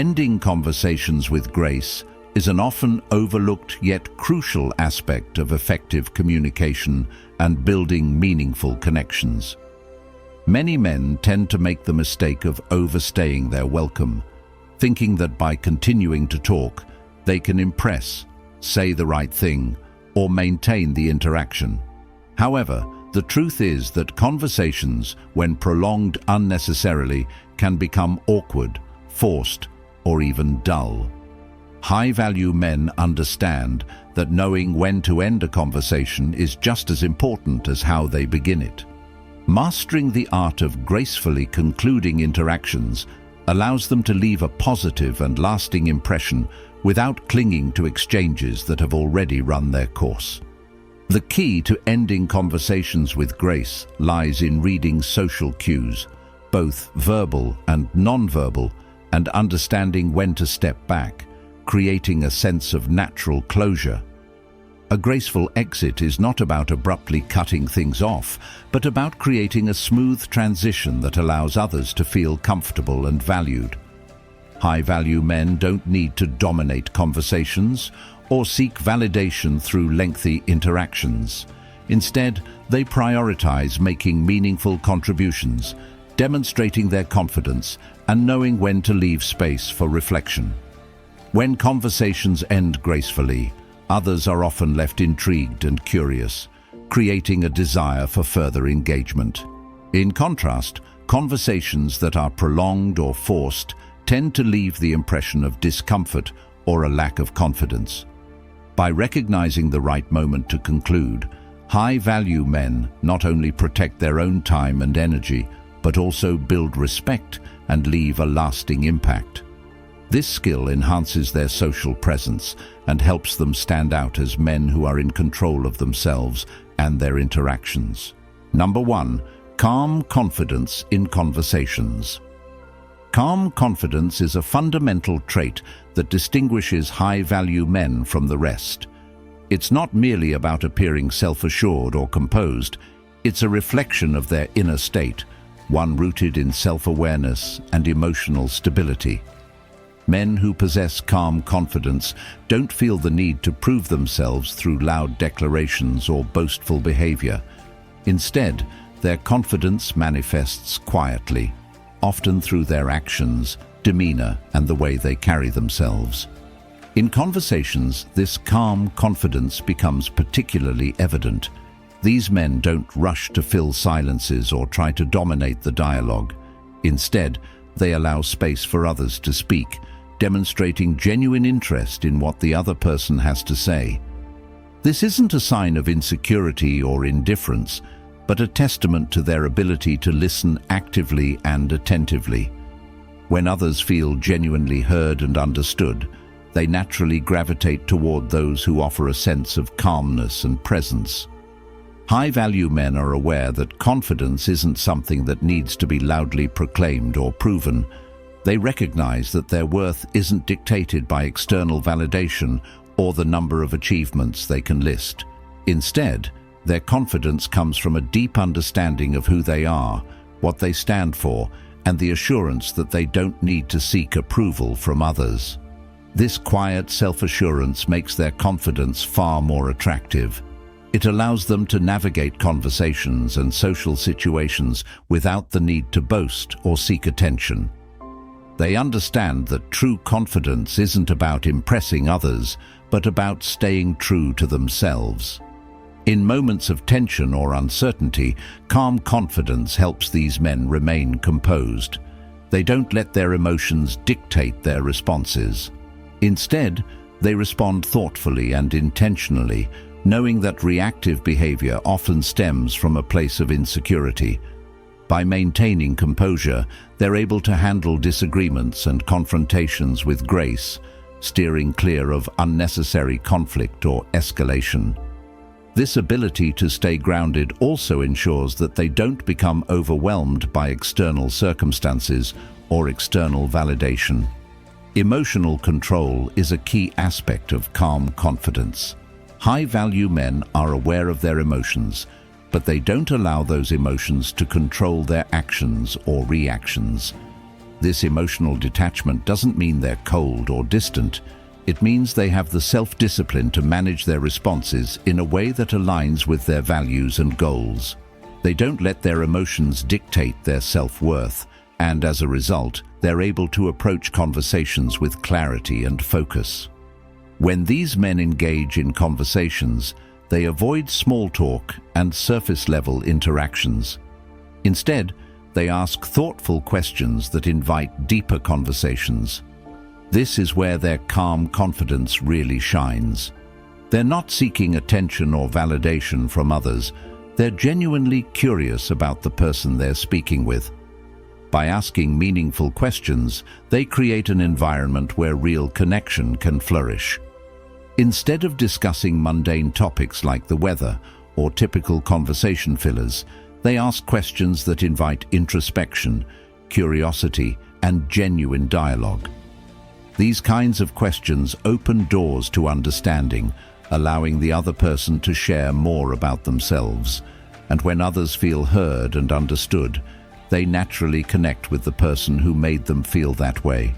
Ending conversations with grace is an often overlooked yet crucial aspect of effective communication and building meaningful connections. Many men tend to make the mistake of overstaying their welcome, thinking that by continuing to talk, they can impress, say the right thing, or maintain the interaction. However, the truth is that conversations, when prolonged unnecessarily, can become awkward, forced, or even dull. High-value men understand that knowing when to end a conversation is just as important as how they begin it. Mastering the art of gracefully concluding interactions allows them to leave a positive and lasting impression without clinging to exchanges that have already run their course. The key to ending conversations with grace lies in reading social cues, both verbal and non-verbal, and understanding when to step back, creating a sense of natural closure. A graceful exit is not about abruptly cutting things off, but about creating a smooth transition that allows others to feel comfortable and valued. High-value men don't need to dominate conversations or seek validation through lengthy interactions. Instead, they prioritize making meaningful contributions, demonstrating their confidence, and knowing when to leave space for reflection. When conversations end gracefully, others are often left intrigued and curious, creating a desire for further engagement. In contrast, conversations that are prolonged or forced tend to leave the impression of discomfort or a lack of confidence. By recognizing the right moment to conclude, high-value men not only protect their own time and energy, but also build respect and leave a lasting impact. This skill enhances their social presence and helps them stand out as men who are in control of themselves and their interactions. Number 1. Calm confidence in conversations. Calm confidence is a fundamental trait that distinguishes high-value men from the rest. It's not merely about appearing self-assured or composed, it's a reflection of their inner state, one rooted in self-awareness and emotional stability. Men who possess calm confidence don't feel the need to prove themselves through loud declarations or boastful behavior. Instead, their confidence manifests quietly, often through their actions, demeanor, and the way they carry themselves. In conversations, this calm confidence becomes particularly evident. These men don't rush to fill silences or try to dominate the dialogue. Instead, they allow space for others to speak, demonstrating genuine interest in what the other person has to say. This isn't a sign of insecurity or indifference, but a testament to their ability to listen actively and attentively. When others feel genuinely heard and understood, they naturally gravitate toward those who offer a sense of calmness and presence. High-value men are aware that confidence isn't something that needs to be loudly proclaimed or proven. They recognize that their worth isn't dictated by external validation or the number of achievements they can list. Instead, their confidence comes from a deep understanding of who they are, what they stand for, and the assurance that they don't need to seek approval from others. This quiet self-assurance makes their confidence far more attractive. It allows them to navigate conversations and social situations without the need to boast or seek attention. They understand that true confidence isn't about impressing others, but about staying true to themselves. In moments of tension or uncertainty, calm confidence helps these men remain composed. They don't let their emotions dictate their responses. Instead, they respond thoughtfully and intentionally, knowing that reactive behavior often stems from a place of insecurity. By maintaining composure, they're able to handle disagreements and confrontations with grace, steering clear of unnecessary conflict or escalation. This ability to stay grounded also ensures that they don't become overwhelmed by external circumstances or external validation. Emotional control is a key aspect of calm confidence. High-value men are aware of their emotions, but they don't allow those emotions to control their actions or reactions. This emotional detachment doesn't mean they're cold or distant. It means they have the self-discipline to manage their responses in a way that aligns with their values and goals. They don't let their emotions dictate their self-worth, and as a result, they're able to approach conversations with clarity and focus. When these men engage in conversations, they avoid small talk and surface-level interactions. Instead, they ask thoughtful questions that invite deeper conversations. This is where their calm confidence really shines. They're not seeking attention or validation from others. They're genuinely curious about the person they're speaking with. By asking meaningful questions, they create an environment where real connection can flourish. Instead of discussing mundane topics like the weather or typical conversation fillers, they ask questions that invite introspection, curiosity, and genuine dialogue. These kinds of questions open doors to understanding, allowing the other person to share more about themselves. And when others feel heard and understood, they naturally connect with the person who made them feel that way.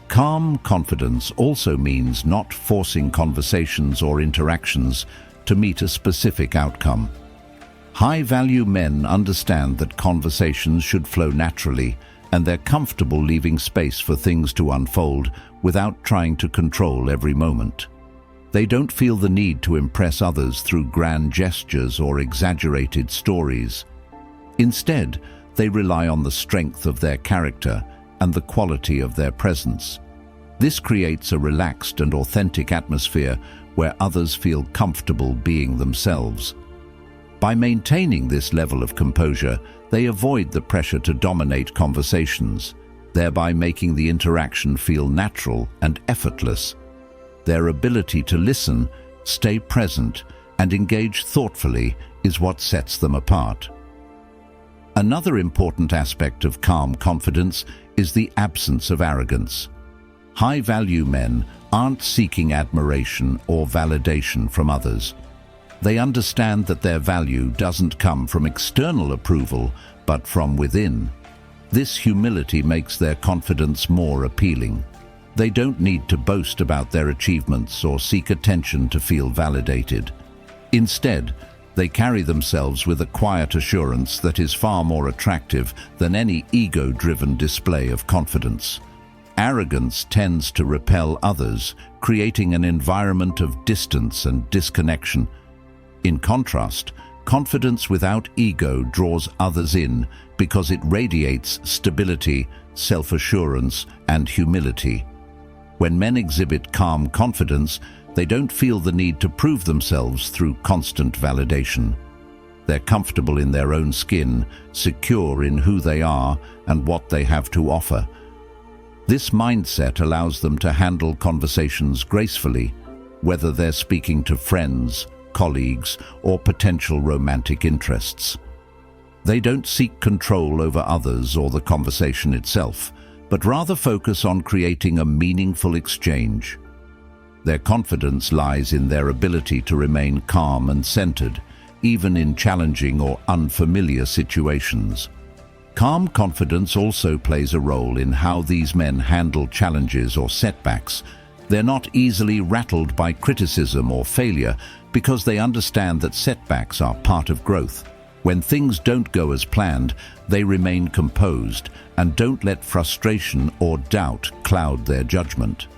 Calm confidence also means not forcing conversations or interactions to meet a specific outcome. High-value men understand that conversations should flow naturally, and they're comfortable leaving space for things to unfold without trying to control every moment. They don't feel the need to impress others through grand gestures or exaggerated stories. Instead, they rely on the strength of their character and the quality of their presence. This creates a relaxed and authentic atmosphere where others feel comfortable being themselves. By maintaining this level of composure, they avoid the pressure to dominate conversations, thereby making the interaction feel natural and effortless. Their ability to listen, stay present, and engage thoughtfully is what sets them apart. Another important aspect of calm confidence is the absence of arrogance. High-value men aren't seeking admiration or validation from others. They understand that their value doesn't come from external approval, but from within. This humility makes their confidence more appealing. They don't need to boast about their achievements or seek attention to feel validated. Instead, they carry themselves with a quiet assurance that is far more attractive than any ego-driven display of confidence. Arrogance tends to repel others, creating an environment of distance and disconnection. In contrast, confidence without ego draws others in because it radiates stability, self-assurance, and humility. When men exhibit calm confidence, they don't feel the need to prove themselves through constant validation. They're comfortable in their own skin, secure in who they are and what they have to offer. This mindset allows them to handle conversations gracefully, whether they're speaking to friends, colleagues, or potential romantic interests. They don't seek control over others or the conversation itself, but rather focus on creating a meaningful exchange. Their confidence lies in their ability to remain calm and centered, even in challenging or unfamiliar situations. Calm confidence also plays a role in how these men handle challenges or setbacks. They're not easily rattled by criticism or failure because they understand that setbacks are part of growth. When things don't go as planned, they remain composed and don't let frustration or doubt cloud their judgment.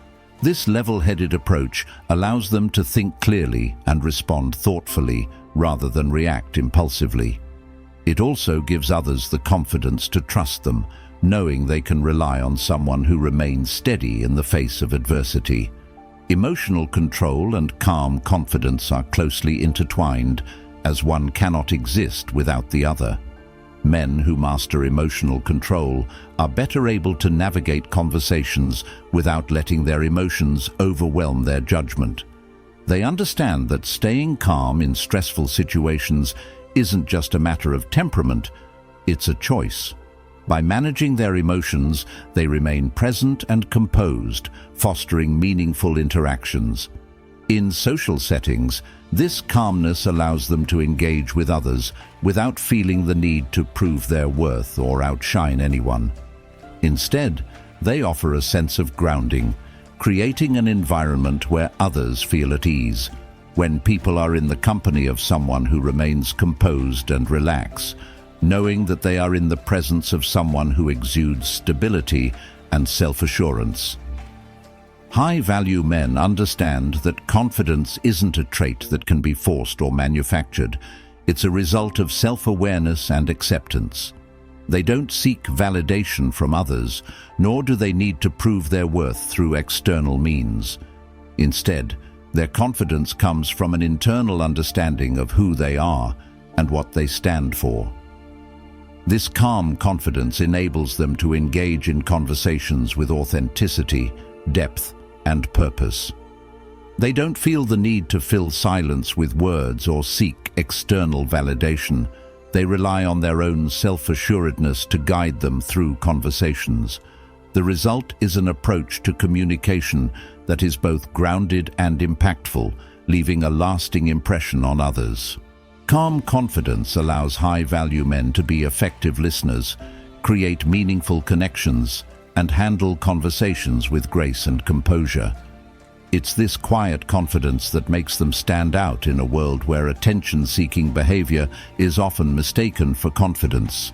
This level-headed approach allows them to think clearly and respond thoughtfully rather than react impulsively. It also gives others the confidence to trust them, knowing they can rely on someone who remains steady in the face of adversity. Emotional control and calm confidence are closely intertwined, as one cannot exist without the other. Men who master emotional control are better able to navigate conversations without letting their emotions overwhelm their judgment. They understand that staying calm in stressful situations isn't just a matter of temperament, it's a choice. By managing their emotions, they remain present and composed, fostering meaningful interactions. In social settings, this calmness allows them to engage with others without feeling the need to prove their worth or outshine anyone. Instead, they offer a sense of grounding, creating an environment where others feel at ease. When people are in the company of someone who remains composed and relaxed, knowing that they are in the presence of someone who exudes stability and self-assurance. High-value men understand that confidence isn't a trait that can be forced or manufactured. It's a result of self-awareness and acceptance. They don't seek validation from others, nor do they need to prove their worth through external means. Instead, their confidence comes from an internal understanding of who they are and what they stand for. This calm confidence enables them to engage in conversations with authenticity, depth, and purpose. They don't feel the need to fill silence with words or seek external validation. They rely on their own self-assuredness to guide them through conversations. The result is an approach to communication that is both grounded and impactful, leaving a lasting impression on others. Calm confidence allows high-value men to be effective listeners, create meaningful connections, and handle conversations with grace and composure. It's this quiet confidence that makes them stand out in a world where attention-seeking behavior is often mistaken for confidence.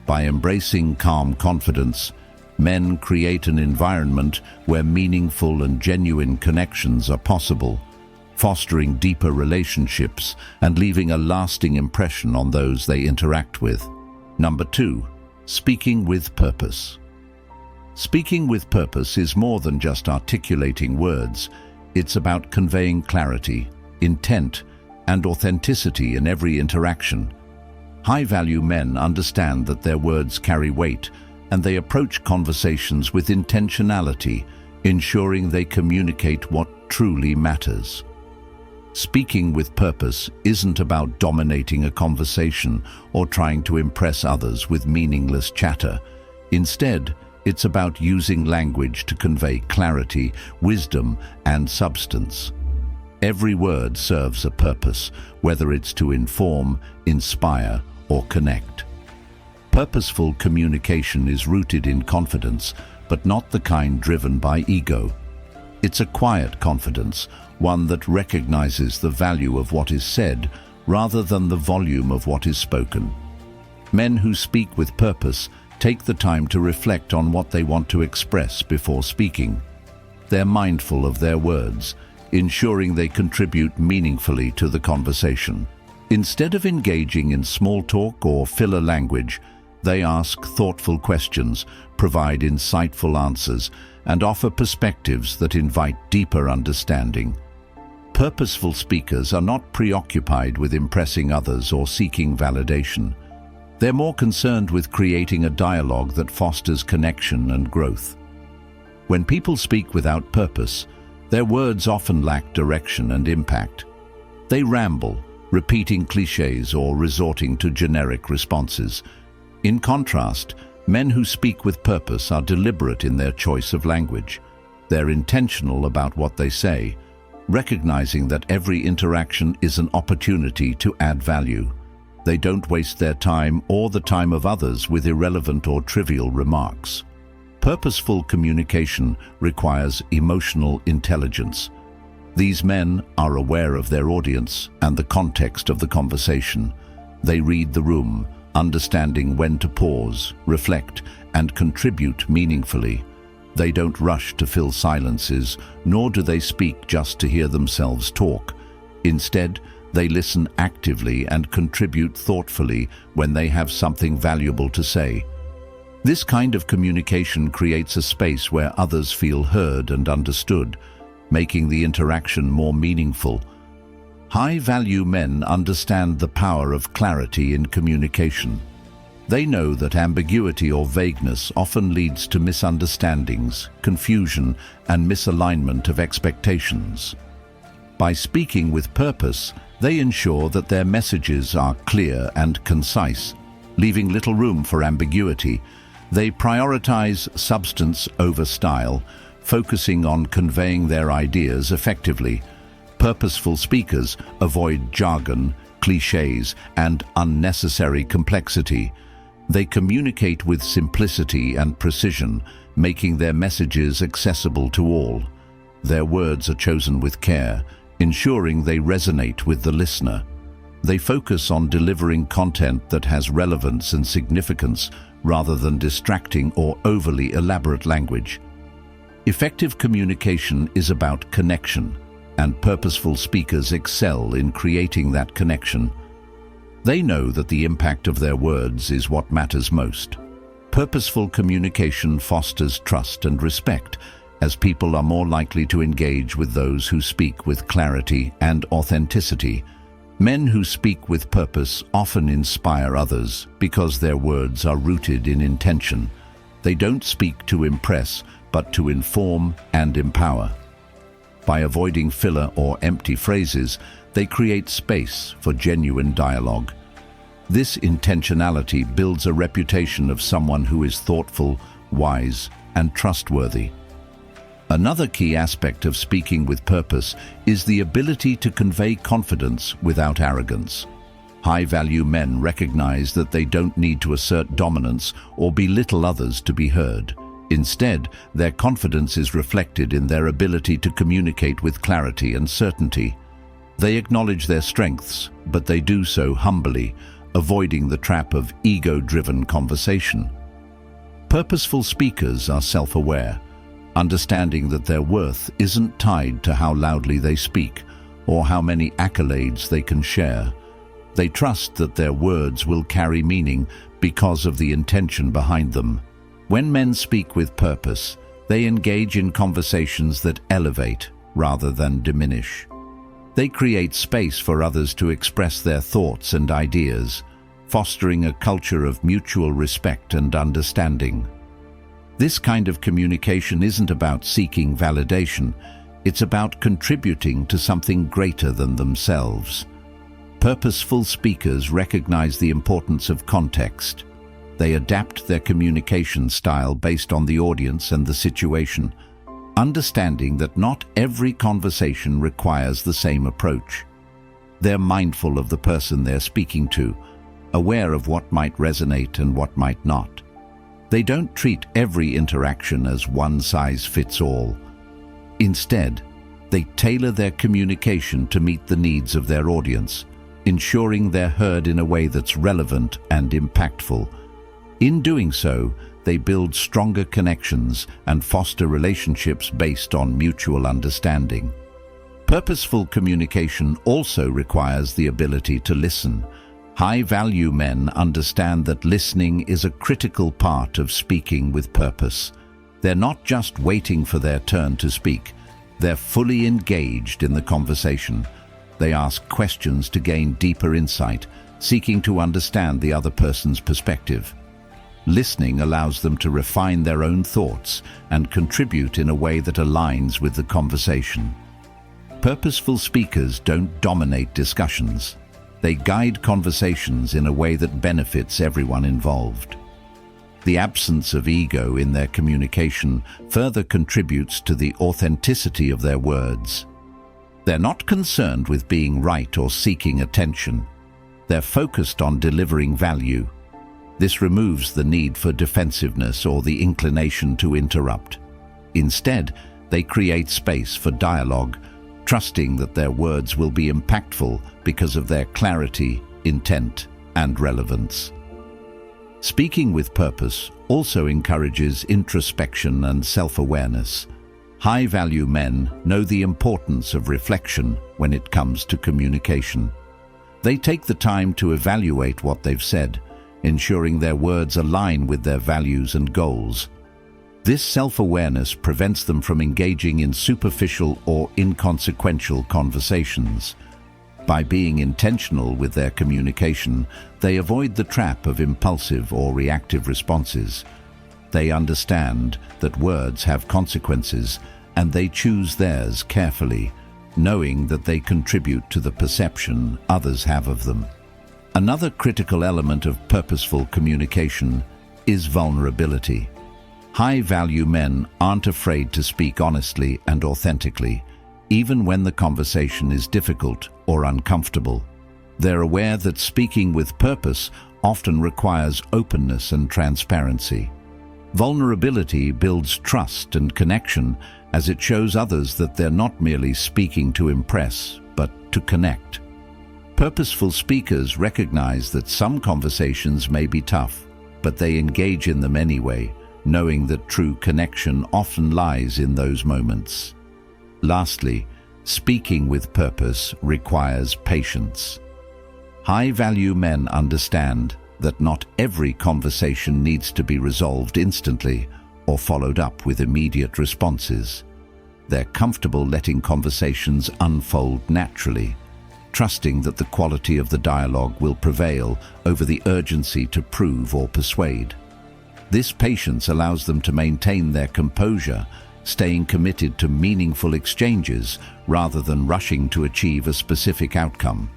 By embracing calm confidence, men create an environment where meaningful and genuine connections are possible, fostering deeper relationships and leaving a lasting impression on those they interact with. Number 2, speaking with purpose. Speaking with purpose is more than just articulating words. It's about conveying clarity, intent, and authenticity in every interaction. High-value men understand that their words carry weight, and they approach conversations with intentionality, ensuring they communicate what truly matters. Speaking with purpose isn't about dominating a conversation or trying to impress others with meaningless chatter. Instead, it's about using language to convey clarity, wisdom, and substance. Every word serves a purpose, whether it's to inform, inspire, or connect. Purposeful communication is rooted in confidence, but not the kind driven by ego. It's a quiet confidence, one that recognizes the value of what is said rather than the volume of what is spoken. Men who speak with purpose take the time to reflect on what they want to express before speaking. They're mindful of their words, ensuring they contribute meaningfully to the conversation. Instead of engaging in small talk or filler language, they ask thoughtful questions, provide insightful answers, and offer perspectives that invite deeper understanding. Purposeful speakers are not preoccupied with impressing others or seeking validation. They're more concerned with creating a dialogue that fosters connection and growth. When people speak without purpose, their words often lack direction and impact. They ramble, repeating cliches or resorting to generic responses. In contrast, men who speak with purpose are deliberate in their choice of language. They're intentional about what they say, recognizing that every interaction is an opportunity to add value. They don't waste their time or the time of others with irrelevant or trivial remarks. Purposeful communication requires emotional intelligence. These men are aware of their audience and the context of the conversation. They read the room, understanding when to pause, reflect, and contribute meaningfully. They don't rush to fill silences, nor do they speak just to hear themselves talk. Instead, they listen actively and contribute thoughtfully when they have something valuable to say. This kind of communication creates a space where others feel heard and understood, making the interaction more meaningful. High-value men understand the power of clarity in communication. They know that ambiguity or vagueness often leads to misunderstandings, confusion, and misalignment of expectations. By speaking with purpose, they ensure that their messages are clear and concise, leaving little room for ambiguity. They prioritize substance over style, focusing on conveying their ideas effectively. Purposeful speakers avoid jargon, cliches, and unnecessary complexity. They communicate with simplicity and precision, making their messages accessible to all. Their words are chosen with care, ensuring they resonate with the listener. They focus on delivering content that has relevance and significance rather than distracting or overly elaborate language. Effective communication is about connection, and purposeful speakers excel in creating that connection. They know that the impact of their words is what matters most. Purposeful communication fosters trust and respect, as people are more likely to engage with those who speak with clarity and authenticity. Men who speak with purpose often inspire others because their words are rooted in intention. They don't speak to impress, but to inform and empower. By avoiding filler or empty phrases, they create space for genuine dialogue. This intentionality builds a reputation of someone who is thoughtful, wise, and trustworthy. Another key aspect of speaking with purpose is the ability to convey confidence without arrogance. High-value men recognize that they don't need to assert dominance or belittle others to be heard. Instead, their confidence is reflected in their ability to communicate with clarity and certainty. They acknowledge their strengths, but they do so humbly, avoiding the trap of ego-driven conversation. Purposeful speakers are self-aware, understanding that their worth isn't tied to how loudly they speak or how many accolades they can share. They trust that their words will carry meaning because of the intention behind them. When men speak with purpose, they engage in conversations that elevate rather than diminish. They create space for others to express their thoughts and ideas, fostering a culture of mutual respect and understanding. This kind of communication isn't about seeking validation, it's about contributing to something greater than themselves. Purposeful speakers recognize the importance of context. They adapt their communication style based on the audience and the situation, understanding that not every conversation requires the same approach. They're mindful of the person they're speaking to, aware of what might resonate and what might not. They don't treat every interaction as one-size-fits-all. Instead, they tailor their communication to meet the needs of their audience, ensuring they're heard in a way that's relevant and impactful. In doing so, they build stronger connections and foster relationships based on mutual understanding. Purposeful communication also requires the ability to listen. High-value men understand that listening is a critical part of speaking with purpose. They're not just waiting for their turn to speak. They're fully engaged in the conversation. They ask questions to gain deeper insight, seeking to understand the other person's perspective. Listening allows them to refine their own thoughts and contribute in a way that aligns with the conversation. Purposeful speakers don't dominate discussions. They guide conversations in a way that benefits everyone involved. The absence of ego in their communication further contributes to the authenticity of their words. They're not concerned with being right or seeking attention. They're focused on delivering value. This removes the need for defensiveness or the inclination to interrupt. Instead, they create space for dialogue, trusting that their words will be impactful because of their clarity, intent, and relevance. Speaking with purpose also encourages introspection and self-awareness. High-value men know the importance of reflection when it comes to communication. They take the time to evaluate what they've said, ensuring their words align with their values and goals. This self-awareness prevents them from engaging in superficial or inconsequential conversations. By being intentional with their communication, they avoid the trap of impulsive or reactive responses. They understand that words have consequences, and they choose theirs carefully, knowing that they contribute to the perception others have of them. Another critical element of purposeful communication is vulnerability. High-value men aren't afraid to speak honestly and authentically, even when the conversation is difficult or uncomfortable. They're aware that speaking with purpose often requires openness and transparency. Vulnerability builds trust and connection as it shows others that they're not merely speaking to impress, but to connect. Purposeful speakers recognize that some conversations may be tough, but they engage in them anyway, knowing that true connection often lies in those moments. Lastly, speaking with purpose requires patience. High-value men understand that not every conversation needs to be resolved instantly or followed up with immediate responses. They're comfortable letting conversations unfold naturally, trusting that the quality of the dialogue will prevail over the urgency to prove or persuade. This patience allows them to maintain their composure, staying committed to meaningful exchanges rather than rushing to achieve a specific outcome.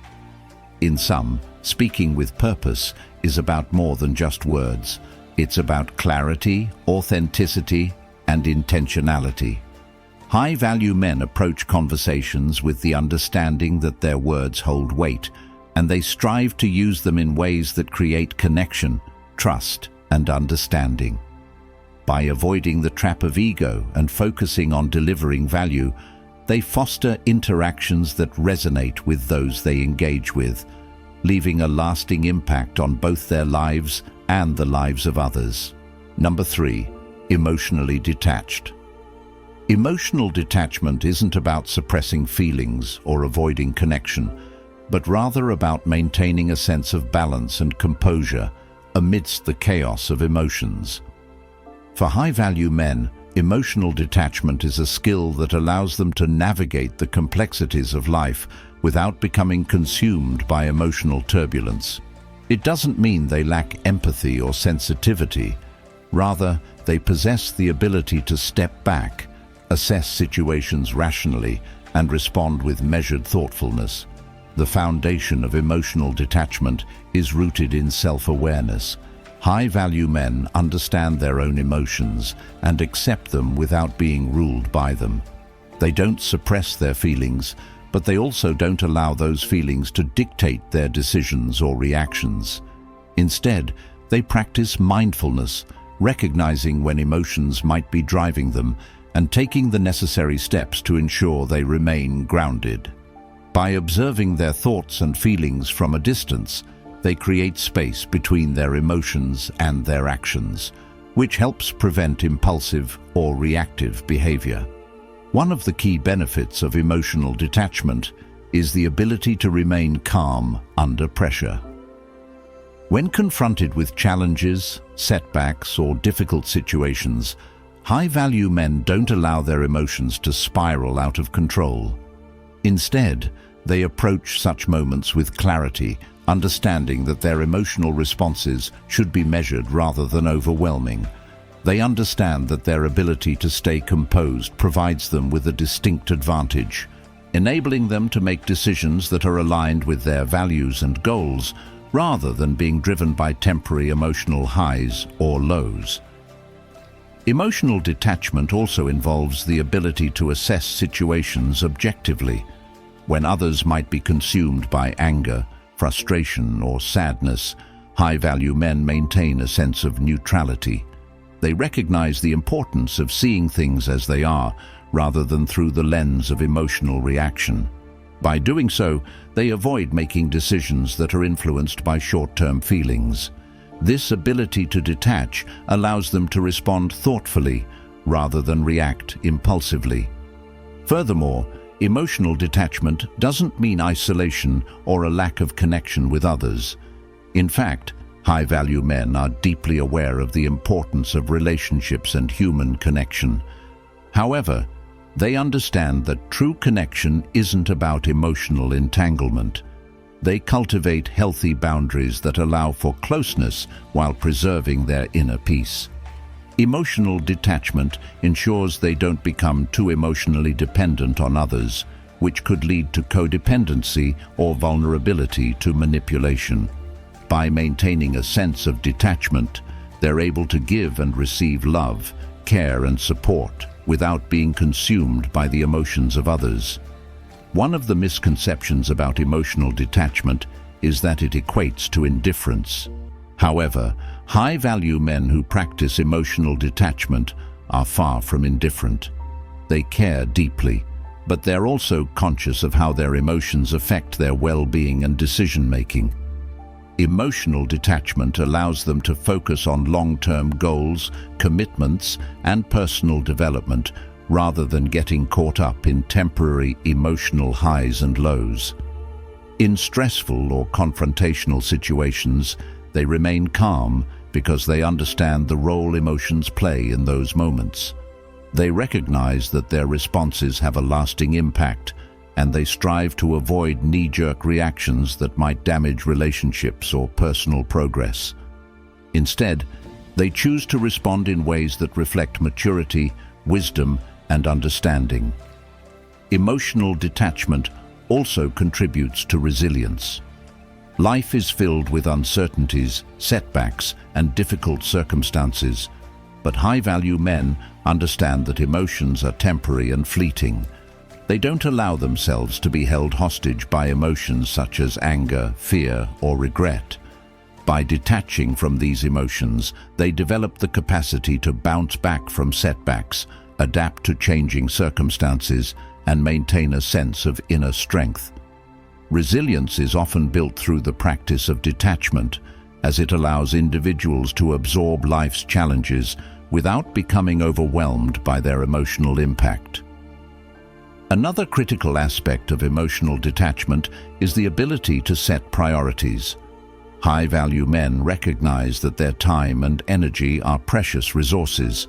In sum, speaking with purpose is about more than just words. It's about clarity, authenticity, and intentionality. High-value men approach conversations with the understanding that their words hold weight, and they strive to use them in ways that create connection, trust, and understanding. By avoiding the trap of ego and focusing on delivering value, they foster interactions that resonate with those they engage with, leaving a lasting impact on both their lives and the lives of others. Number 3, emotionally detached. Emotional detachment isn't about suppressing feelings or avoiding connection, but rather about maintaining a sense of balance and composure amidst the chaos of emotions. For high-value men, emotional detachment is a skill that allows them to navigate the complexities of life without becoming consumed by emotional turbulence. It doesn't mean they lack empathy or sensitivity. Rather, they possess the ability to step back, assess situations rationally, and respond with measured thoughtfulness. The foundation of emotional detachment is rooted in self-awareness. High-value men understand their own emotions and accept them without being ruled by them. They don't suppress their feelings, but they also don't allow those feelings to dictate their decisions or reactions. Instead, they practice mindfulness, recognizing when emotions might be driving them and taking the necessary steps to ensure they remain grounded. By observing their thoughts and feelings from a distance, they create space between their emotions and their actions, which helps prevent impulsive or reactive behavior. One of the key benefits of emotional detachment is the ability to remain calm under pressure. When confronted with challenges, setbacks, or difficult situations, high-value men don't allow their emotions to spiral out of control. Instead, they approach such moments with clarity, understanding that their emotional responses should be measured rather than overwhelming. They understand that their ability to stay composed provides them with a distinct advantage, enabling them to make decisions that are aligned with their values and goals, rather than being driven by temporary emotional highs or lows. Emotional detachment also involves the ability to assess situations objectively. When others might be consumed by anger, frustration, or sadness, high-value men maintain a sense of neutrality. They recognize the importance of seeing things as they are, rather than through the lens of emotional reaction. By doing so, they avoid making decisions that are influenced by short-term feelings. This ability to detach allows them to respond thoughtfully, rather than react impulsively. Furthermore, emotional detachment doesn't mean isolation or a lack of connection with others. In fact, high-value men are deeply aware of the importance of relationships and human connection. However, they understand that true connection isn't about emotional entanglement. They cultivate healthy boundaries that allow for closeness while preserving their inner peace. Emotional detachment ensures they don't become too emotionally dependent on others, which could lead to codependency or vulnerability to manipulation. By maintaining a sense of detachment, they're able to give and receive love, care, and support without being consumed by the emotions of others. One of the misconceptions about emotional detachment is that it equates to indifference. However, high-value men who practice emotional detachment are far from indifferent. They care deeply, but they're also conscious of how their emotions affect their well-being and decision-making. Emotional detachment allows them to focus on long-term goals, commitments, and personal development rather than getting caught up in temporary emotional highs and lows. In stressful or confrontational situations, they remain calm because they understand the role emotions play in those moments. They recognize that their responses have a lasting impact, and they strive to avoid knee-jerk reactions that might damage relationships or personal progress. Instead, they choose to respond in ways that reflect maturity, wisdom, and understanding. Emotional detachment also contributes to resilience. Life is filled with uncertainties, setbacks, and difficult circumstances, but high-value men understand that emotions are temporary and fleeting. They don't allow themselves to be held hostage by emotions such as anger, fear, or regret. By detaching from these emotions, they develop the capacity to bounce back from setbacks, adapt to changing circumstances, and maintain a sense of inner strength. Resilience is often built through the practice of detachment, as it allows individuals to absorb life's challenges without becoming overwhelmed by their emotional impact. Another critical aspect of emotional detachment is the ability to set priorities. High-value men recognize that their time and energy are precious resources.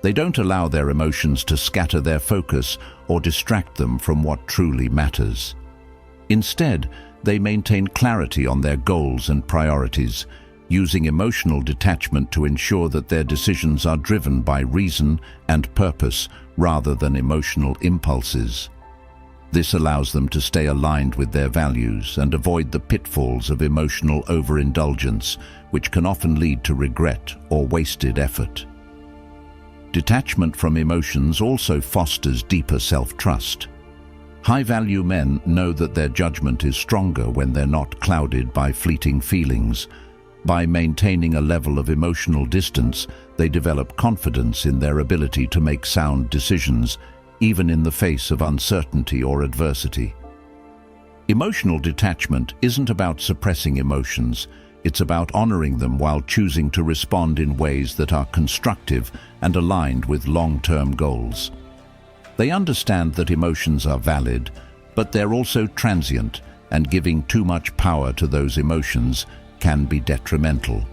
They don't allow their emotions to scatter their focus or distract them from what truly matters. Instead, they maintain clarity on their goals and priorities, using emotional detachment to ensure that their decisions are driven by reason and purpose rather than emotional impulses. This allows them to stay aligned with their values and avoid the pitfalls of emotional overindulgence, which can often lead to regret or wasted effort. Detachment from emotions also fosters deeper self-trust. High-value men know that their judgment is stronger when they're not clouded by fleeting feelings. By maintaining a level of emotional distance, they develop confidence in their ability to make sound decisions, even in the face of uncertainty or adversity. Emotional detachment isn't about suppressing emotions. It's about honoring them while choosing to respond in ways that are constructive and aligned with long-term goals. They understand that emotions are valid, but they're also transient, and giving too much power to those emotions can be detrimental.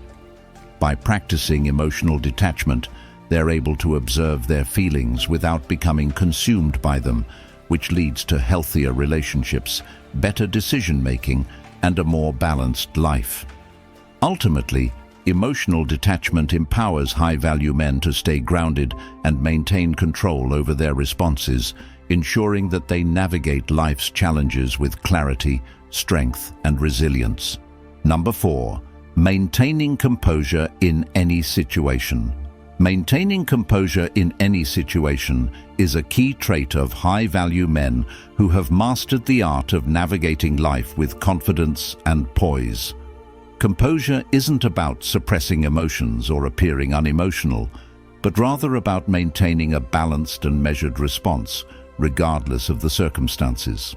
By practicing emotional detachment, they're able to observe their feelings without becoming consumed by them, which leads to healthier relationships, better decision-making, and a more balanced life. Ultimately, emotional detachment empowers high-value men to stay grounded and maintain control over their responses, ensuring that they navigate life's challenges with clarity, strength, and resilience. Number 4, maintaining composure in any situation. Maintaining composure in any situation is a key trait of high-value men who have mastered the art of navigating life with confidence and poise. Composure isn't about suppressing emotions or appearing unemotional, but rather about maintaining a balanced and measured response, regardless of the circumstances.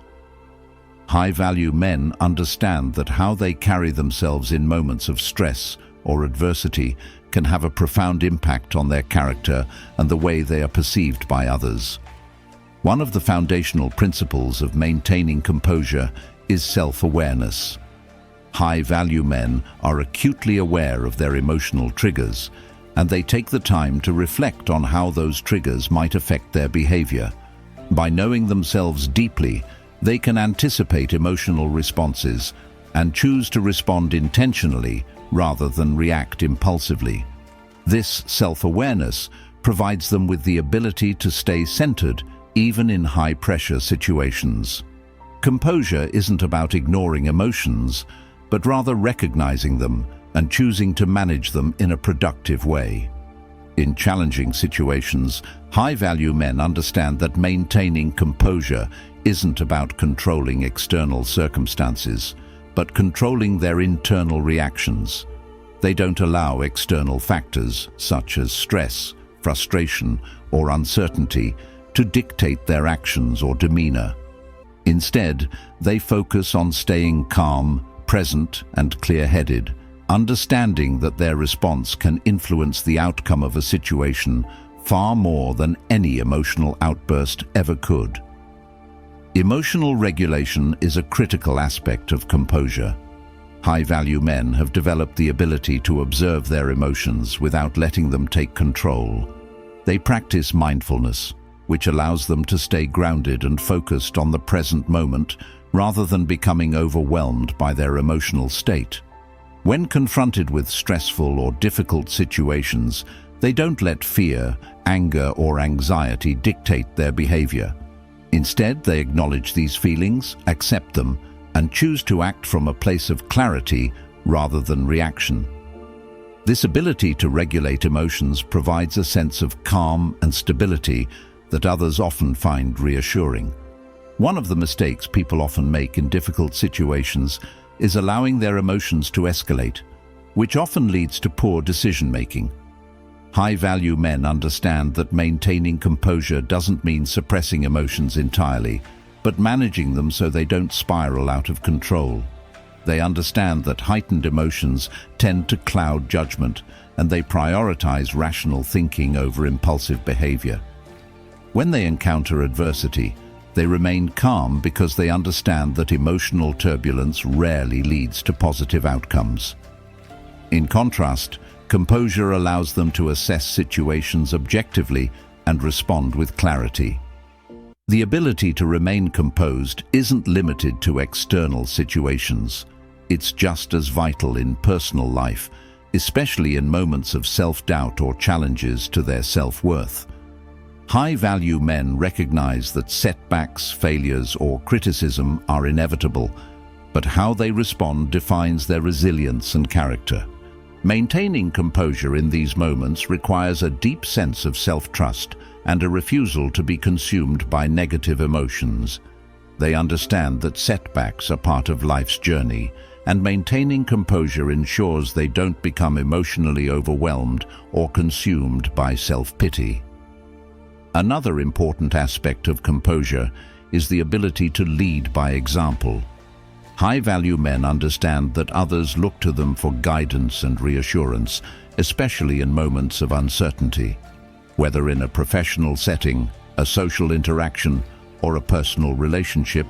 High-value men understand that how they carry themselves in moments of stress or adversity can have a profound impact on their character and the way they are perceived by others. One of the foundational principles of maintaining composure is self-awareness. High-value men are acutely aware of their emotional triggers, and they take the time to reflect on how those triggers might affect their behavior. By knowing themselves deeply, they can anticipate emotional responses and choose to respond intentionally rather than react impulsively. This self-awareness provides them with the ability to stay centered even in high-pressure situations. Composure isn't about ignoring emotions, but rather recognizing them and choosing to manage them in a productive way. In challenging situations, high-value men understand that maintaining composure isn't about controlling external circumstances, but controlling their internal reactions. They don't allow external factors such as stress, frustration, or uncertainty to dictate their actions or demeanor. Instead, they focus on staying calm, present, and clear-headed, understanding that their response can influence the outcome of a situation far more than any emotional outburst ever could. Emotional regulation is a critical aspect of composure. High-value men have developed the ability to observe their emotions without letting them take control. They practice mindfulness, which allows them to stay grounded and focused on the present moment rather than becoming overwhelmed by their emotional state. When confronted with stressful or difficult situations, they don't let fear, anger, or anxiety dictate their behavior. Instead, they acknowledge these feelings, accept them, and choose to act from a place of clarity rather than reaction. This ability to regulate emotions provides a sense of calm and stability that others often find reassuring. One of the mistakes people often make in difficult situations is allowing their emotions to escalate, which often leads to poor decision-making. High-value men understand that maintaining composure doesn't mean suppressing emotions entirely, but managing them so they don't spiral out of control. They understand that heightened emotions tend to cloud judgment, and they prioritize rational thinking over impulsive behavior. When they encounter adversity, they remain calm because they understand that emotional turbulence rarely leads to positive outcomes. In contrast, composure allows them to assess situations objectively and respond with clarity. The ability to remain composed isn't limited to external situations. It's just as vital in personal life, especially in moments of self-doubt or challenges to their self-worth. High-value men recognize that setbacks, failures, or criticism are inevitable, but how they respond defines their resilience and character. Maintaining composure in these moments requires a deep sense of self-trust and a refusal to be consumed by negative emotions. They understand that setbacks are part of life's journey, and maintaining composure ensures they don't become emotionally overwhelmed or consumed by self-pity. Another important aspect of composure is the ability to lead by example. High-value men understand that others look to them for guidance and reassurance, especially in moments of uncertainty. Whether in a professional setting, a social interaction, or a personal relationship,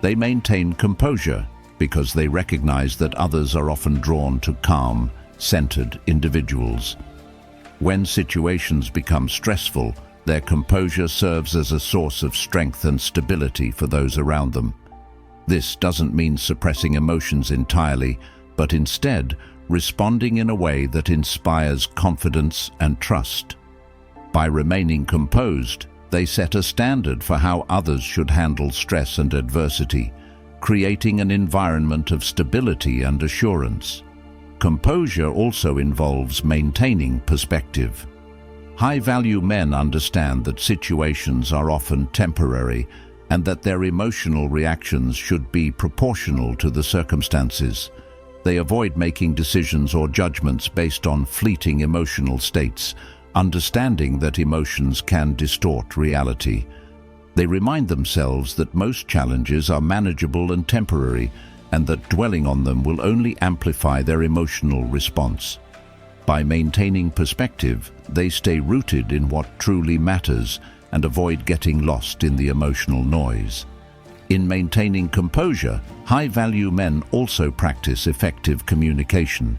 they maintain composure because they recognize that others are often drawn to calm, centered individuals. When situations become stressful, their composure serves as a source of strength and stability for those around them. This doesn't mean suppressing emotions entirely, but instead responding in a way that inspires confidence and trust. By remaining composed, they set a standard for how others should handle stress and adversity, creating an environment of stability and assurance. Composure also involves maintaining perspective. High-value men understand that situations are often temporary and that their emotional reactions should be proportional to the circumstances. They avoid making decisions or judgments based on fleeting emotional states, understanding that emotions can distort reality. They remind themselves that most challenges are manageable and temporary, and that dwelling on them will only amplify their emotional response. By maintaining perspective, they stay rooted in what truly matters and avoid getting lost in the emotional noise. In maintaining composure, high-value men also practice effective communication.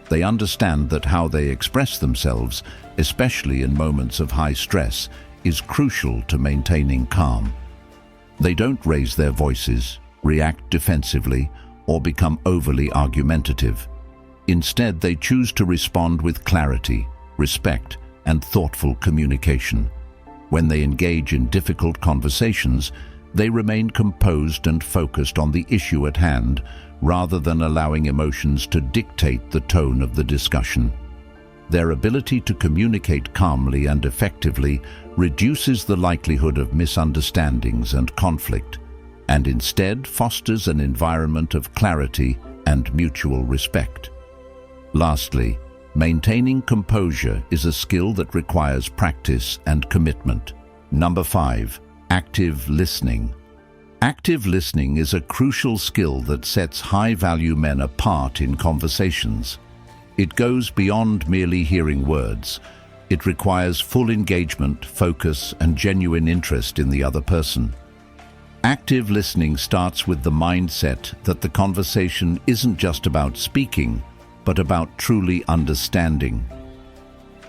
They understand that how they express themselves, especially in moments of high stress, is crucial to maintaining calm. They don't raise their voices, react defensively, or become overly argumentative. Instead, they choose to respond with clarity, respect, and thoughtful communication. When they engage in difficult conversations, they remain composed and focused on the issue at hand, rather than allowing emotions to dictate the tone of the discussion. Their ability to communicate calmly and effectively reduces the likelihood of misunderstandings and conflict, and instead fosters an environment of clarity and mutual respect. Lastly, maintaining composure is a skill that requires practice and commitment. Number 5. Active listening. Active listening is a crucial skill that sets high-value men apart in conversations. It goes beyond merely hearing words. It requires full engagement, focus, and genuine interest in the other person. Active listening starts with the mindset that the conversation isn't just about speaking, but about truly understanding.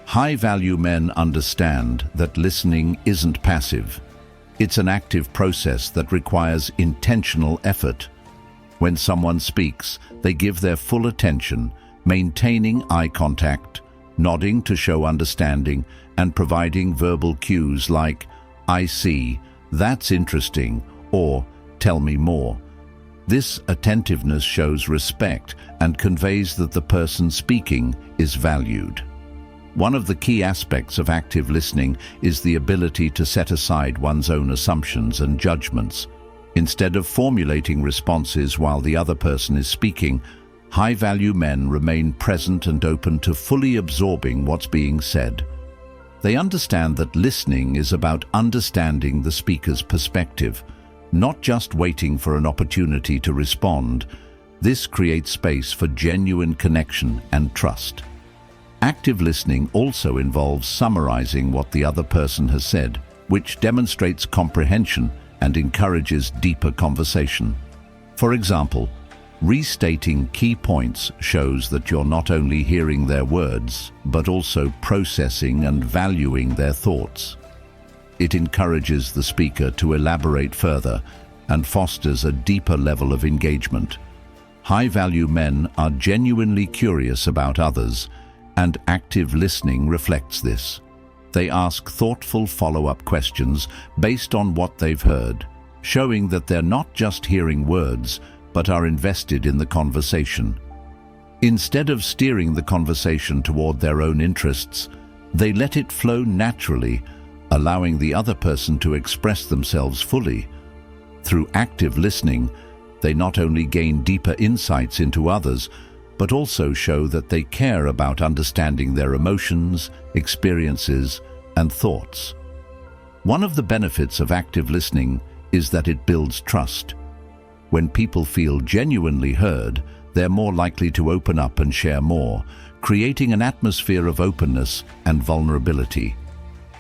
High-value men understand that listening isn't passive. It's an active process that requires intentional effort. When someone speaks, they give their full attention, maintaining eye contact, nodding to show understanding, and providing verbal cues like, "I see," "That's interesting," or "Tell me more." This attentiveness shows respect and conveys that the person speaking is valued. One of the key aspects of active listening is the ability to set aside one's own assumptions and judgments. Instead of formulating responses while the other person is speaking, high-value men remain present and open to fully absorbing what's being said. They understand that listening is about understanding the speaker's perspective, not just waiting for an opportunity to respond. This creates space for genuine connection and trust. Active listening also involves summarizing what the other person has said, which demonstrates comprehension and encourages deeper conversation. For example, restating key points shows that you're not only hearing their words, but also processing and valuing their thoughts. It encourages the speaker to elaborate further and fosters a deeper level of engagement. High-value men are genuinely curious about others, and active listening reflects this. They ask thoughtful follow-up questions based on what they've heard, showing that they're not just hearing words, but are invested in the conversation. Instead of steering the conversation toward their own interests, they let it flow naturally, allowing the other person to express themselves fully. Through active listening, they not only gain deeper insights into others, but also show that they care about understanding their emotions, experiences, and thoughts. One of the benefits of active listening is that it builds trust. When people feel genuinely heard, they're more likely to open up and share more, creating an atmosphere of openness and vulnerability.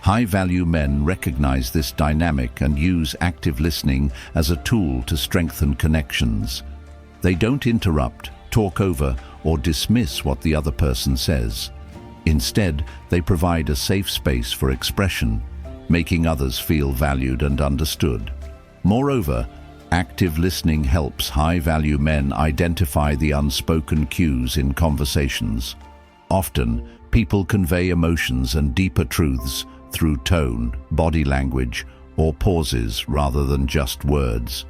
High-value men recognize this dynamic and use active listening as a tool to strengthen connections. They don't interrupt, talk over, or dismiss what the other person says. Instead, they provide a safe space for expression, making others feel valued and understood. Moreover, active listening helps high-value men identify the unspoken cues in conversations. Often, people convey emotions and deeper truths through tone, body language, or pauses rather than just words.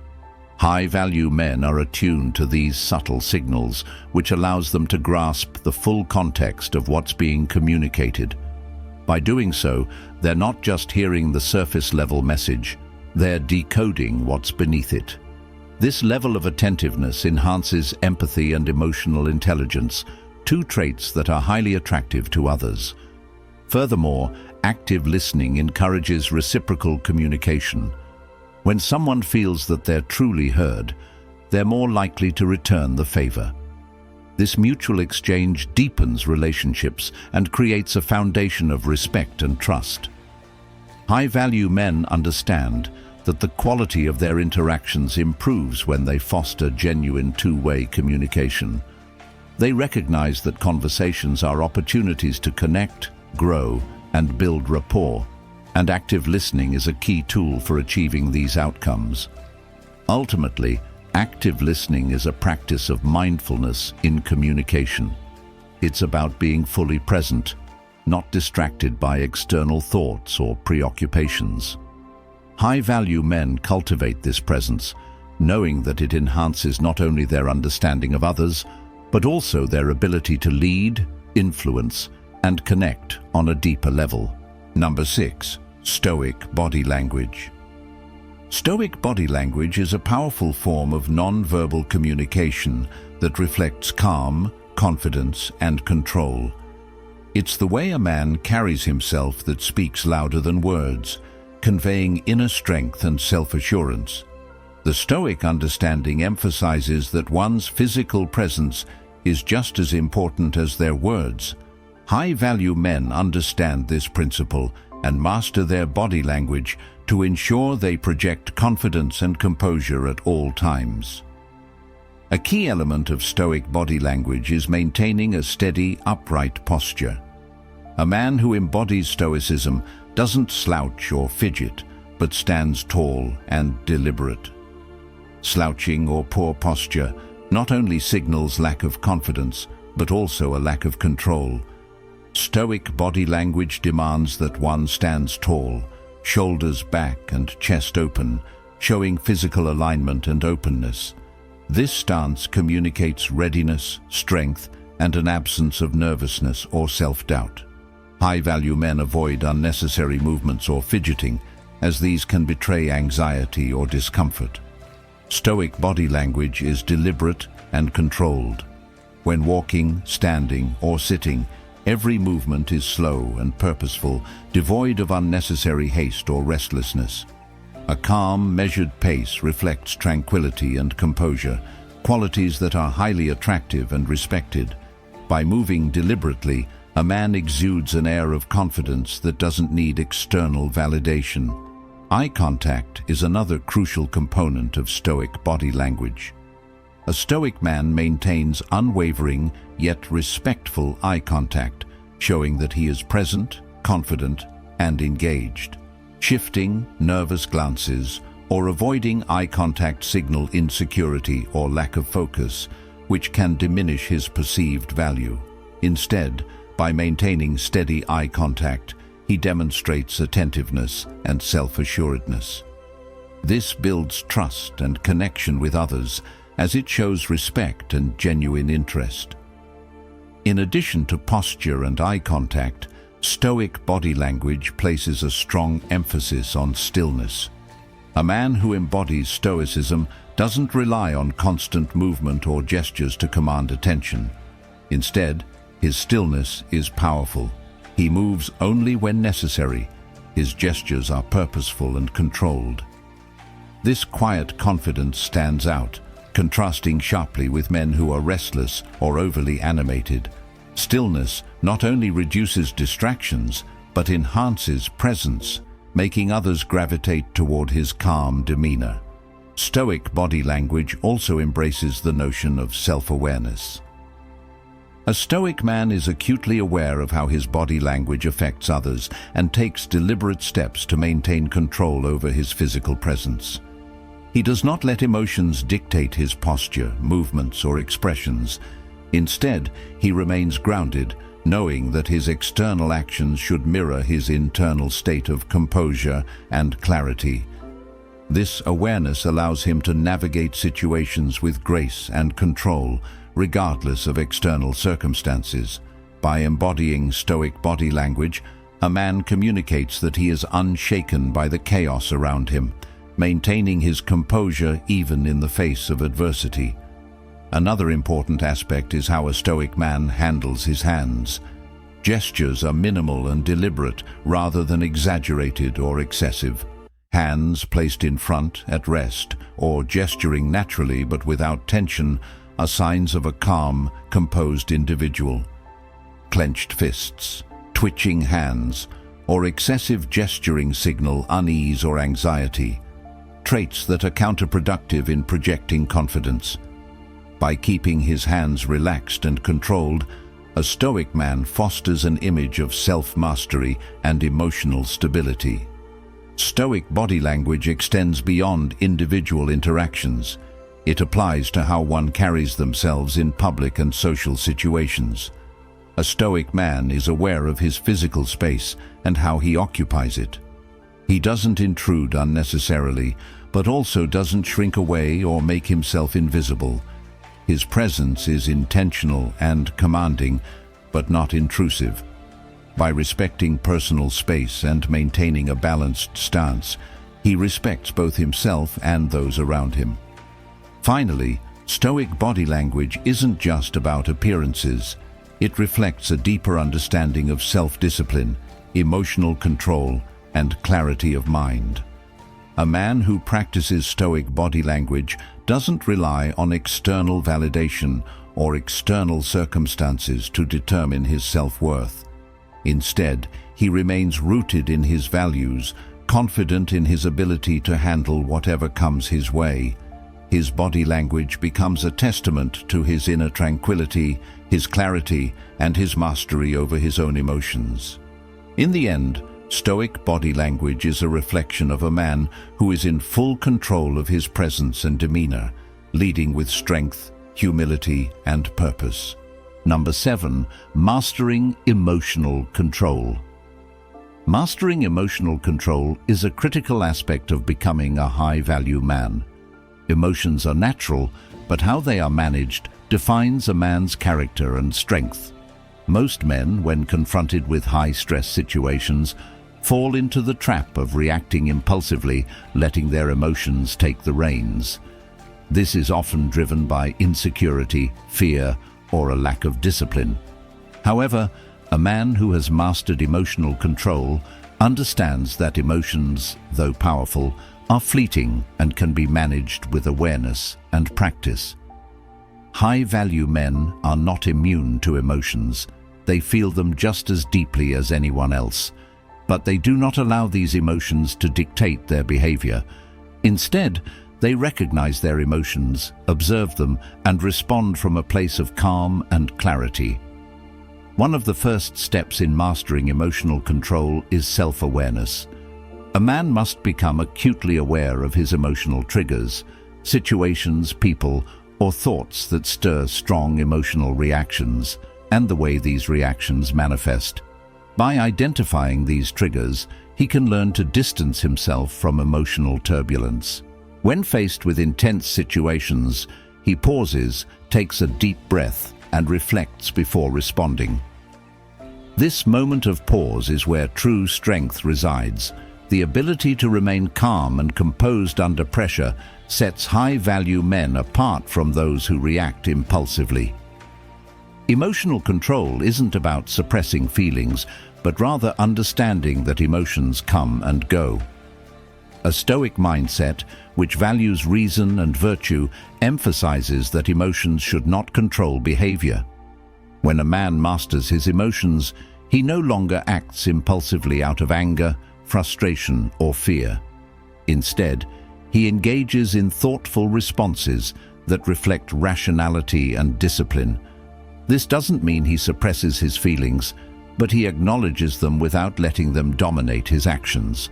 High-value men are attuned to these subtle signals, which allows them to grasp the full context of what's being communicated. By doing so, they're not just hearing the surface-level message, they're decoding what's beneath it. This level of attentiveness enhances empathy and emotional intelligence, two traits that are highly attractive to others. Furthermore, active listening encourages reciprocal communication. When someone feels that they're truly heard, they're more likely to return the favor. This mutual exchange deepens relationships and creates a foundation of respect and trust. High-value men understand that the quality of their interactions improves when they foster genuine two-way communication. They recognize that conversations are opportunities to connect, grow, and build rapport, and active listening is a key tool for achieving these outcomes. Ultimately, active listening is a practice of mindfulness in communication. It's about being fully present, not distracted by external thoughts or preoccupations. High-value men cultivate this presence, knowing that it enhances not only their understanding of others, but also their ability to lead, influence, and connect on a deeper level. Number 6. Stoic body language. Stoic body language is a powerful form of non-verbal communication that reflects calm, confidence, and control. It's the way a man carries himself that speaks louder than words, conveying inner strength and self-assurance. The Stoic understanding emphasizes that one's physical presence is just as important as their words. High-value men understand this principle and master their body language to ensure they project confidence and composure at all times. A key element of Stoic body language is maintaining a steady, upright posture. A man who embodies Stoicism doesn't slouch or fidget, but stands tall and deliberate. Slouching or poor posture not only signals lack of confidence, but also a lack of control. Stoic body language demands that one stands tall, shoulders back and chest open, showing physical alignment and openness. This stance communicates readiness, strength, and an absence of nervousness or self-doubt. High-value men avoid unnecessary movements or fidgeting, as these can betray anxiety or discomfort. Stoic body language is deliberate and controlled. When walking, standing, or sitting, every movement is slow and purposeful, devoid of unnecessary haste or restlessness. A calm, measured pace reflects tranquility and composure, qualities that are highly attractive and respected. By moving deliberately, a man exudes an air of confidence that doesn't need external validation. Eye contact is another crucial component of Stoic body language. A Stoic man maintains unwavering yet respectful eye contact, showing that he is present, confident, and engaged. Shifting, nervous glances, or avoiding eye contact signal insecurity or lack of focus, which can diminish his perceived value. Instead, by maintaining steady eye contact, he demonstrates attentiveness and self-assuredness. This builds trust and connection with others, as it shows respect and genuine interest. In addition to posture and eye contact, Stoic body language places a strong emphasis on stillness. A man who embodies Stoicism doesn't rely on constant movement or gestures to command attention. Instead, his stillness is powerful. He moves only when necessary. His gestures are purposeful and controlled. This quiet confidence stands out, contrasting sharply with men who are restless or overly animated. Stillness not only reduces distractions, but enhances presence, making others gravitate toward his calm demeanor. Stoic body language also embraces the notion of self-awareness. A Stoic man is acutely aware of how his body language affects others and takes deliberate steps to maintain control over his physical presence. He does not let emotions dictate his posture, movements, or expressions. Instead, he remains grounded, knowing that his external actions should mirror his internal state of composure and clarity. This awareness allows him to navigate situations with grace and control, regardless of external circumstances. By embodying Stoic body language, a man communicates that he is unshaken by the chaos around him, maintaining his composure even in the face of adversity. Another important aspect is how a Stoic man handles his hands. Gestures are minimal and deliberate rather than exaggerated or excessive. Hands placed in front, at rest, or gesturing naturally but without tension are signs of a calm, composed individual. Clenched fists, twitching hands, or excessive gesturing signal unease or anxiety, traits that are counterproductive in projecting confidence. By keeping his hands relaxed and controlled, a Stoic man fosters an image of self-mastery and emotional stability. Stoic body language extends beyond individual interactions. It applies to how one carries themselves in public and social situations. A Stoic man is aware of his physical space and how he occupies it. He doesn't intrude unnecessarily, but also doesn't shrink away or make himself invisible. His presence is intentional and commanding, but not intrusive. By respecting personal space and maintaining a balanced stance, he respects both himself and those around him. Finally, Stoic body language isn't just about appearances. It reflects a deeper understanding of self-discipline, emotional control, and clarity of mind. A man who practices Stoic body language doesn't rely on external validation or external circumstances to determine his self-worth. Instead, he remains rooted in his values, confident in his ability to handle whatever comes his way. His body language becomes a testament to his inner tranquility, his clarity, and his mastery over his own emotions. In the end, Stoic body language is a reflection of a man who is in full control of his presence and demeanor, leading with strength, humility, and purpose. Number 7, mastering emotional control. Mastering emotional control is a critical aspect of becoming a high-value man. Emotions are natural, but how they are managed defines a man's character and strength. Most men, when confronted with high-stress situations, fall into the trap of reacting impulsively, letting their emotions take the reins. This is often driven by insecurity, fear, or a lack of discipline. However, a man who has mastered emotional control understands that emotions, though powerful, are fleeting and can be managed with awareness and practice. High-value men are not immune to emotions. They feel them just as deeply as anyone else, but they do not allow these emotions to dictate their behavior. Instead, they recognize their emotions, observe them, and respond from a place of calm and clarity. One of the first steps in mastering emotional control is self-awareness. A man must become acutely aware of his emotional triggers, situations, people, or thoughts that stir strong emotional reactions, and the way these reactions manifest. By identifying these triggers, he can learn to distance himself from emotional turbulence. When faced with intense situations, he pauses, takes a deep breath, and reflects before responding. This moment of pause is where true strength resides. The ability to remain calm and composed under pressure sets high-value men apart from those who react impulsively. Emotional control isn't about suppressing feelings, but rather understanding that emotions come and go. A Stoic mindset, which values reason and virtue, emphasizes that emotions should not control behavior. When a man masters his emotions, he no longer acts impulsively out of anger, frustration, or fear. Instead, he engages in thoughtful responses that reflect rationality and discipline. This doesn't mean he suppresses his feelings, but he acknowledges them without letting them dominate his actions.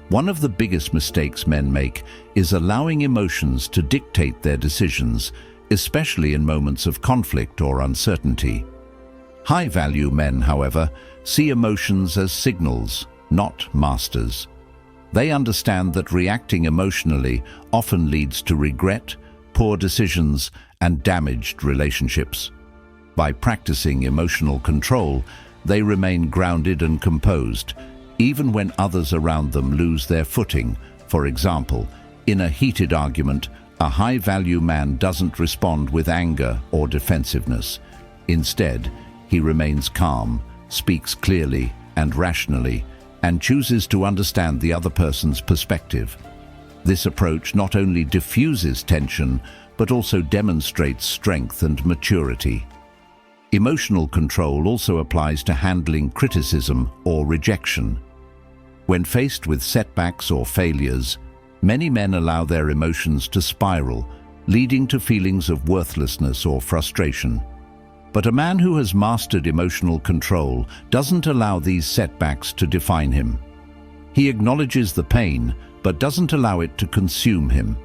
One of the biggest mistakes men make is allowing emotions to dictate their decisions, especially in moments of conflict or uncertainty. High-value men, however, see emotions as signals, not masters. They understand that reacting emotionally often leads to regret, poor decisions, and damaged relationships. By practicing emotional control, they remain grounded and composed, even when others around them lose their footing. For example, in a heated argument, a high-value man doesn't respond with anger or defensiveness. Instead, he remains calm, speaks clearly and rationally, and chooses to understand the other person's perspective. This approach not only diffuses tension, but also demonstrates strength and maturity. Emotional control also applies to handling criticism or rejection. When faced with setbacks or failures, many men allow their emotions to spiral, leading to feelings of worthlessness or frustration. But a man who has mastered emotional control doesn't allow these setbacks to define him. He acknowledges the pain, but doesn't allow it to consume him.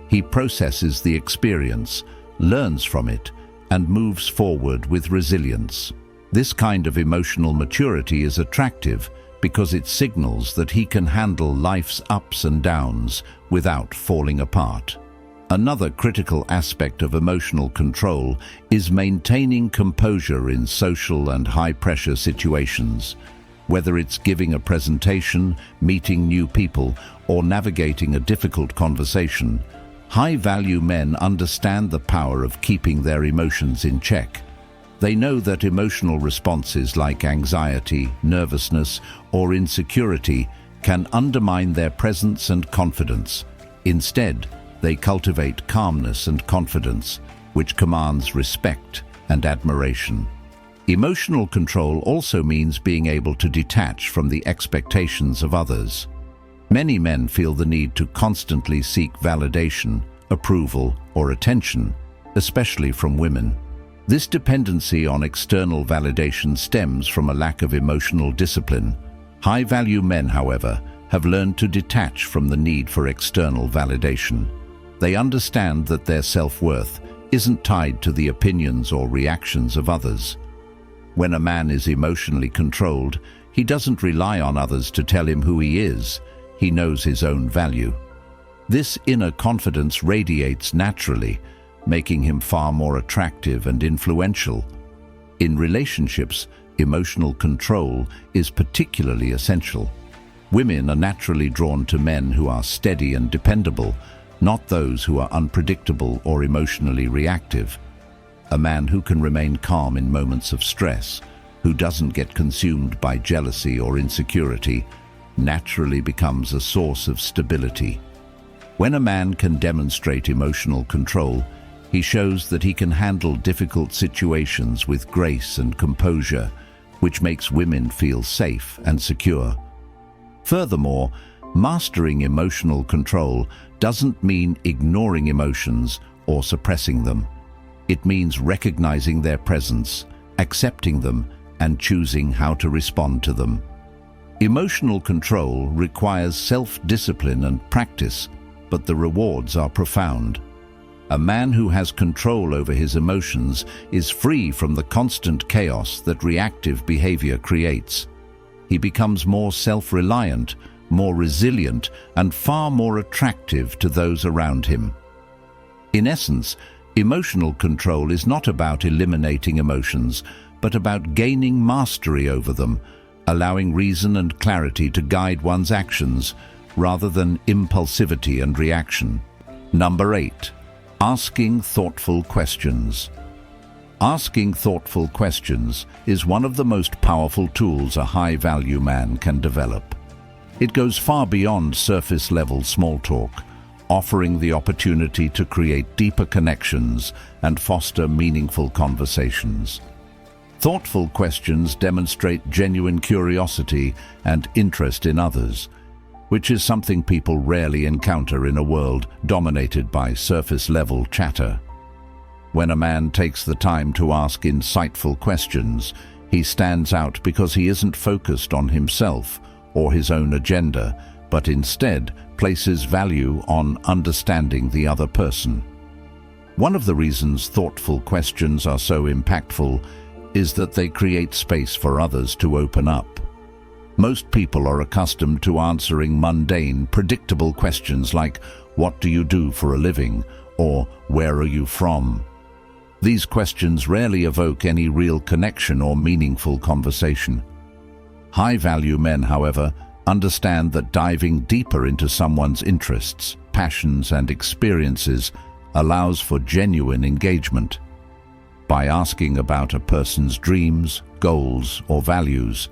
He processes the experience, learns from it, and moves forward with resilience. This kind of emotional maturity is attractive because it signals that he can handle life's ups and downs without falling apart. Another critical aspect of emotional control is maintaining composure in social and high-pressure situations. Whether it's giving a presentation, meeting new people, or navigating a difficult conversation, High-value men understand the power of keeping their emotions in check. They know that emotional responses like anxiety, nervousness, or insecurity can undermine their presence and confidence. Instead, they cultivate calmness and confidence, which commands respect and admiration. Emotional control also means being able to detach from the expectations of others. Many men feel the need to constantly seek validation, approval, or attention, especially from women. This dependency on external validation stems from a lack of emotional discipline. High-value men, however, have learned to detach from the need for external validation. They understand that their self-worth isn't tied to the opinions or reactions of others. When a man is emotionally controlled, he doesn't rely on others to tell him who he is. He knows his own value. This inner confidence radiates naturally, making him far more attractive and influential. In relationships, emotional control is particularly essential. Women are naturally drawn to men who are steady and dependable, not those who are unpredictable or emotionally reactive. A man who can remain calm in moments of stress, who doesn't get consumed by jealousy or insecurity, naturally becomes a source of stability. When a man can demonstrate emotional control, he shows that he can handle difficult situations with grace and composure, which makes women feel safe and secure. Furthermore, mastering emotional control doesn't mean ignoring emotions or suppressing them. It means recognizing their presence, accepting them, and choosing how to respond to them. Emotional control requires self-discipline and practice, but the rewards are profound. A man who has control over his emotions is free from the constant chaos that reactive behavior creates. He becomes more self-reliant, more resilient, and far more attractive to those around him. In essence, emotional control is not about eliminating emotions, but about gaining mastery over them, allowing reason and clarity to guide one's actions rather than impulsivity and reaction. Number 8. Asking thoughtful questions. Asking thoughtful questions is one of the most powerful tools a high-value man can develop. It goes far beyond surface-level small talk, offering the opportunity to create deeper connections and foster meaningful conversations. Thoughtful questions demonstrate genuine curiosity and interest in others, which is something people rarely encounter in a world dominated by surface-level chatter. When a man takes the time to ask insightful questions, he stands out because he isn't focused on himself or his own agenda, but instead places value on understanding the other person. One of the reasons thoughtful questions are so impactful is that they create space for others to open up. Most people are accustomed to answering mundane, predictable questions like, "What do you do for a living?" or "Where are you from?" These questions rarely evoke any real connection or meaningful conversation. High-value men, however, understand that diving deeper into someone's interests, passions, and experiences allows for genuine engagement. By asking about a person's dreams, goals, or values,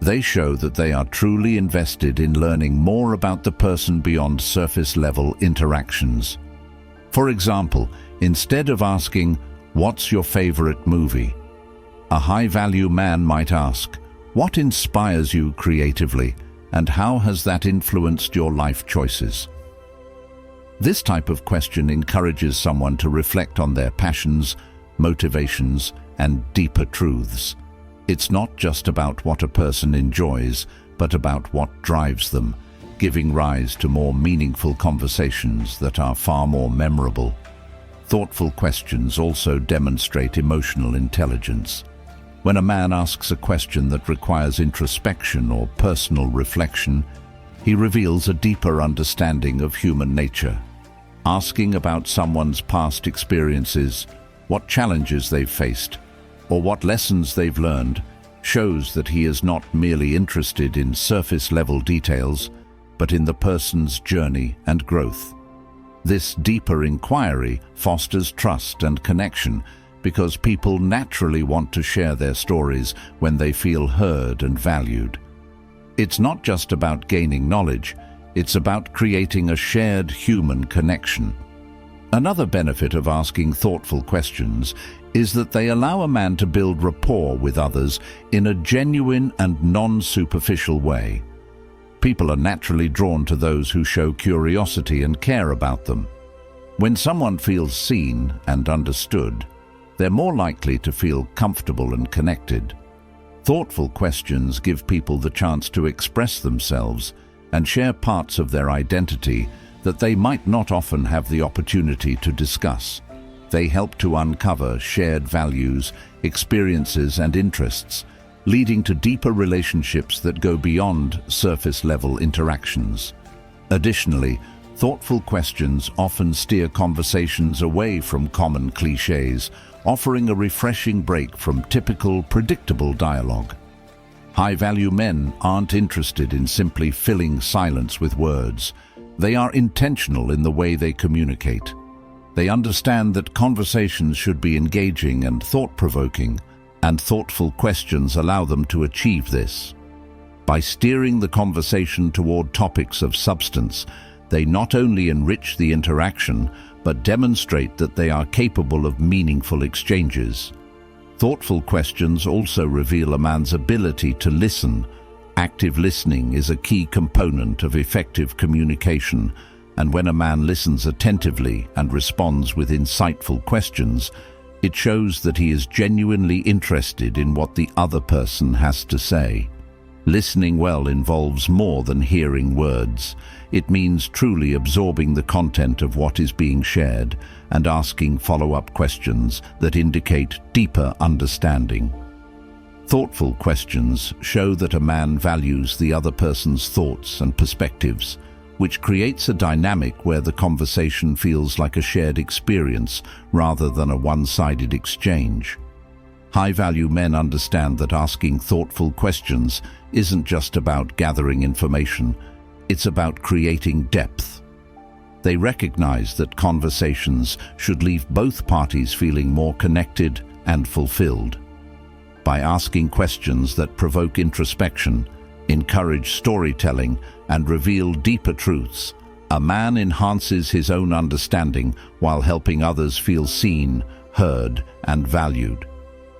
they show that they are truly invested in learning more about the person beyond surface-level interactions. For example, instead of asking, "What's your favorite movie?" a high-value man might ask, "What inspires you creatively, and how has that influenced your life choices?" This type of question encourages someone to reflect on their passions, motivations, and deeper truths. It's not just about what a person enjoys, but about what drives them, giving rise to more meaningful conversations that are far more memorable. Thoughtful questions also demonstrate emotional intelligence. When a man asks a question that requires introspection or personal reflection, he reveals a deeper understanding of human nature. Asking about someone's past experiences, what challenges they've faced, or what lessons they've learned, shows that he is not merely interested in surface-level details, but in the person's journey and growth. This deeper inquiry fosters trust and connection because people naturally want to share their stories when they feel heard and valued. It's not just about gaining knowledge, it's about creating a shared human connection. Another benefit of asking thoughtful questions is that they allow a man to build rapport with others in a genuine and non-superficial way. People are naturally drawn to those who show curiosity and care about them. When someone feels seen and understood, they're more likely to feel comfortable and connected. Thoughtful questions give people the chance to express themselves and share parts of their identity that they might not often have the opportunity to discuss. They help to uncover shared values, experiences, and interests, leading to deeper relationships that go beyond surface-level interactions. Additionally, thoughtful questions often steer conversations away from common cliches, offering a refreshing break from typical, predictable dialogue. High-value men aren't interested in simply filling silence with words. They are intentional in the way they communicate. They understand that conversations should be engaging and thought-provoking, and thoughtful questions allow them to achieve this. By steering the conversation toward topics of substance, they not only enrich the interaction, but demonstrate that they are capable of meaningful exchanges. Thoughtful questions also reveal a man's ability to listen. Active listening is a key component of effective communication, and when a man listens attentively and responds with insightful questions, it shows that he is genuinely interested in what the other person has to say. Listening well involves more than hearing words. It means truly absorbing the content of what is being shared and asking follow-up questions that indicate deeper understanding. Thoughtful questions show that a man values the other person's thoughts and perspectives, which creates a dynamic where the conversation feels like a shared experience rather than a one-sided exchange. High-value men understand that asking thoughtful questions isn't just about gathering information, it's about creating depth. They recognize that conversations should leave both parties feeling more connected and fulfilled. By asking questions that provoke introspection, encourage storytelling, and reveal deeper truths, a man enhances his own understanding while helping others feel seen, heard, and valued.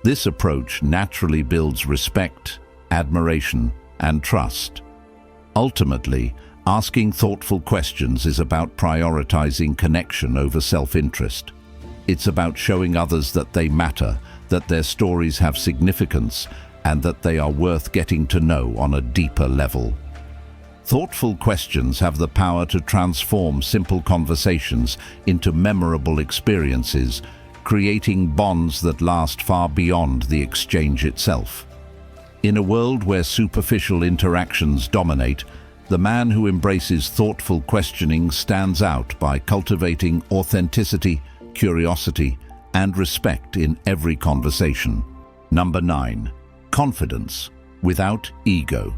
This approach naturally builds respect, admiration, and trust. Ultimately, asking thoughtful questions is about prioritizing connection over self-interest. It's about showing others that they matter, that their stories have significance, and that they are worth getting to know on a deeper level. Thoughtful questions have the power to transform simple conversations into memorable experiences, creating bonds that last far beyond the exchange itself. In a world where superficial interactions dominate, the man who embraces thoughtful questioning stands out by cultivating authenticity, curiosity, and respect in every conversation. Number 9. Confidence without ego.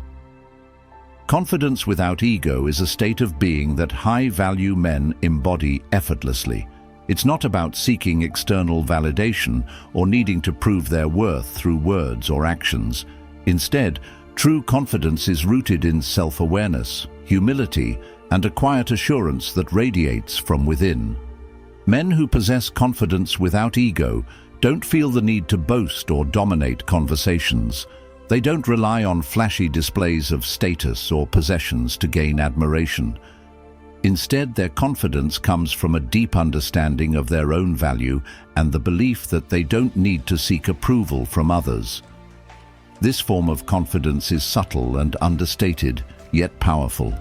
Confidence without ego is a state of being that high-value men embody effortlessly. It's not about seeking external validation or needing to prove their worth through words or actions. Instead, true confidence is rooted in self-awareness, humility, and a quiet assurance that radiates from within. Men who possess confidence without ego don't feel the need to boast or dominate conversations. They don't rely on flashy displays of status or possessions to gain admiration. Instead, their confidence comes from a deep understanding of their own value and the belief that they don't need to seek approval from others. This form of confidence is subtle and understated, yet powerful.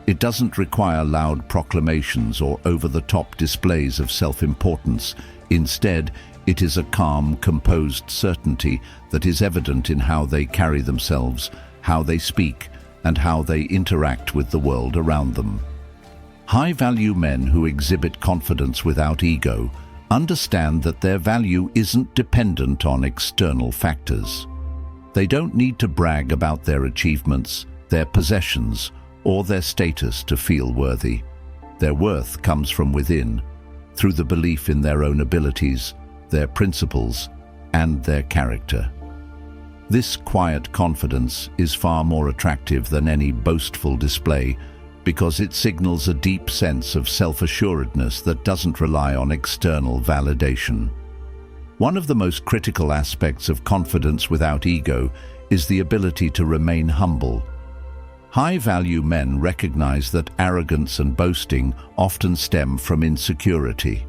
It doesn't require loud proclamations or over-the-top displays of self-importance. Instead, it is a calm, composed certainty that is evident in how they carry themselves, how they speak, and how they interact with the world around them. High-value men who exhibit confidence without ego understand that their value isn't dependent on external factors. They don't need to brag about their achievements, their possessions, or their status to feel worthy. Their worth comes from within, through the belief in their own abilities, their principles, and their character. This quiet confidence is far more attractive than any boastful display because it signals a deep sense of self-assuredness that doesn't rely on external validation. One of the most critical aspects of confidence without ego is the ability to remain humble. High-value men recognize that arrogance and boasting often stem from insecurity.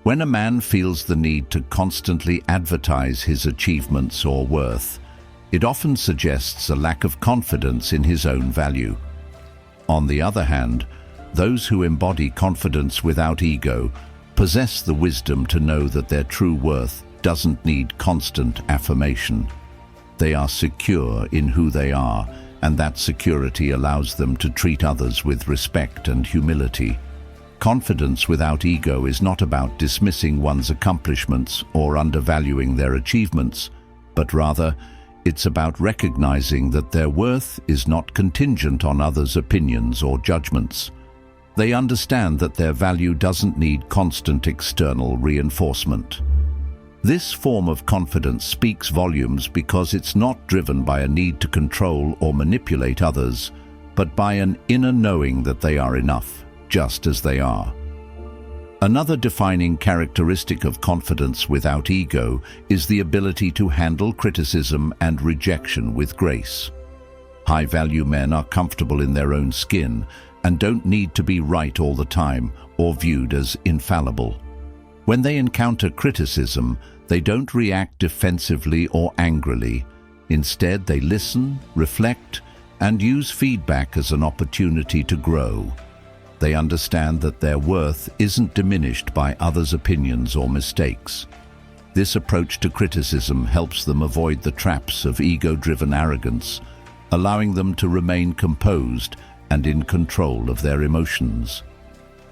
When a man feels the need to constantly advertise his achievements or worth, it often suggests a lack of confidence in his own value. On the other hand, those who embody confidence without ego possess the wisdom to know that their true worth doesn't need constant affirmation. They are secure in who they are, and that security allows them to treat others with respect and humility. Confidence without ego is not about dismissing one's accomplishments or undervaluing their achievements, but rather, it's about recognizing that their worth is not contingent on others' opinions or judgments. They understand that their value doesn't need constant external reinforcement. This form of confidence speaks volumes because it's not driven by a need to control or manipulate others, but by an inner knowing that they are enough, just as they are. Another defining characteristic of confidence without ego is the ability to handle criticism and rejection with grace. High-value men are comfortable in their own skin and don't need to be right all the time or viewed as infallible. When they encounter criticism, they don't react defensively or angrily. Instead, they listen, reflect, and use feedback as an opportunity to grow. They understand that their worth isn't diminished by others' opinions or mistakes. This approach to criticism helps them avoid the traps of ego-driven arrogance, allowing them to remain composed and in control of their emotions.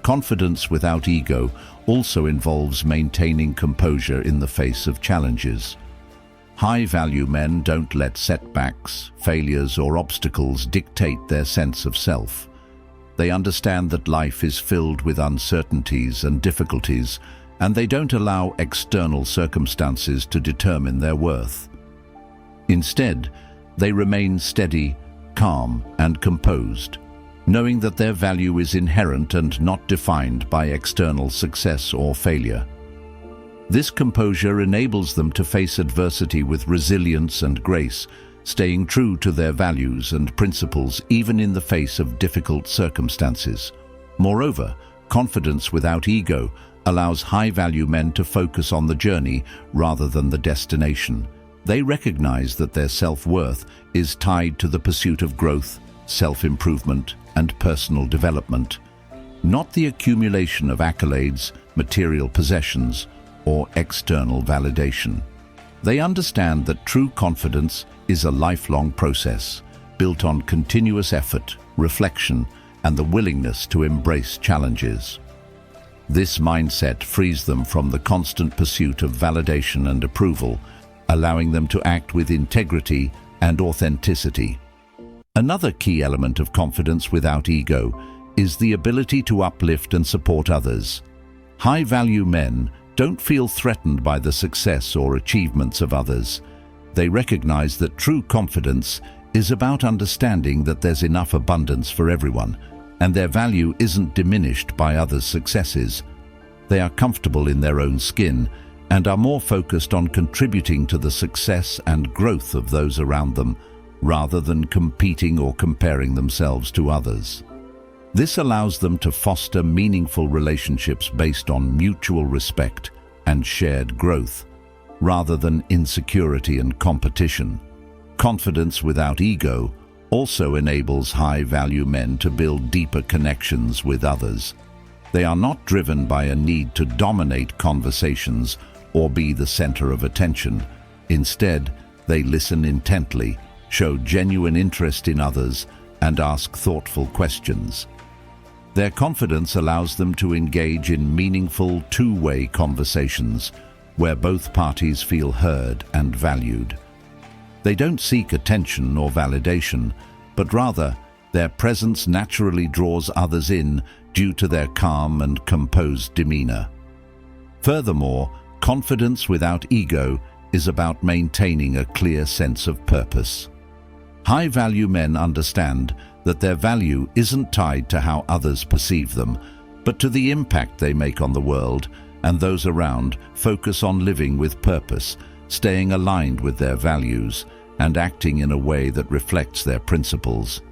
Confidence without ego also involves maintaining composure in the face of challenges. High-value men don't let setbacks, failures, or obstacles dictate their sense of self. They understand that life is filled with uncertainties and difficulties, and they don't allow external circumstances to determine their worth. Instead, they remain steady, calm, and composed, knowing that their value is inherent and not defined by external success or failure. This composure enables them to face adversity with resilience and grace, staying true to their values and principles even in the face of difficult circumstances. Moreover, confidence without ego allows high-value men to focus on the journey rather than the destination. They recognize that their self-worth is tied to the pursuit of growth, self-improvement, and personal development, not the accumulation of accolades, material possessions, or external validation. They understand that true confidence is a lifelong process, built on continuous effort, reflection, and the willingness to embrace challenges. This mindset frees them from the constant pursuit of validation and approval, allowing them to act with integrity and authenticity. Another key element of confidence without ego is the ability to uplift and support others. High-value men don't feel threatened by the success or achievements of others. They recognize that true confidence is about understanding that there's enough abundance for everyone, and their value isn't diminished by others' successes. They are comfortable in their own skin and are more focused on contributing to the success and growth of those around them, rather than competing or comparing themselves to others. This allows them to foster meaningful relationships based on mutual respect and shared growth, rather than insecurity and competition. Confidence without ego also enables high-value men to build deeper connections with others. They are not driven by a need to dominate conversations or be the center of attention. Instead, they listen intently, show genuine interest in others, and ask thoughtful questions. Their confidence allows them to engage in meaningful two-way conversations where both parties feel heard and valued. They don't seek attention or validation, but rather their presence naturally draws others in, due to their calm and composed demeanor. Furthermore, confidence without ego is about maintaining a clear sense of purpose. High-value men understand that their value isn't tied to how others perceive them, but to the impact they make on the world, and those around focus on living with purpose, staying aligned with their values, and acting in a way that reflects their principles.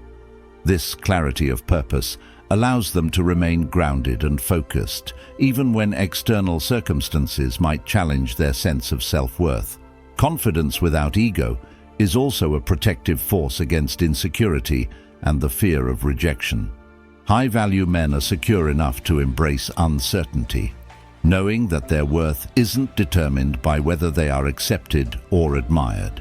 This clarity of purpose allows them to remain grounded and focused, even when external circumstances might challenge their sense of self-worth. Confidence without ego is also a protective force against insecurity and the fear of rejection. High-value men are secure enough to embrace uncertainty, knowing that their worth isn't determined by whether they are accepted or admired.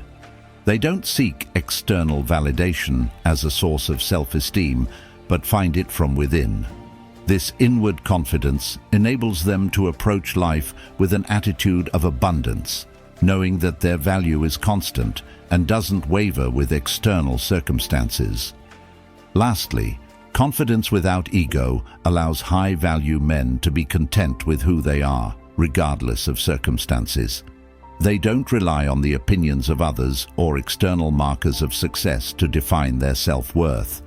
They don't seek external validation as a source of self-esteem, but find it from within. This inward confidence enables them to approach life with an attitude of abundance, knowing that their value is constant and doesn't waver with external circumstances. Lastly, confidence without ego allows high-value men to be content with who they are, regardless of circumstances. They don't rely on the opinions of others or external markers of success to define their self-worth.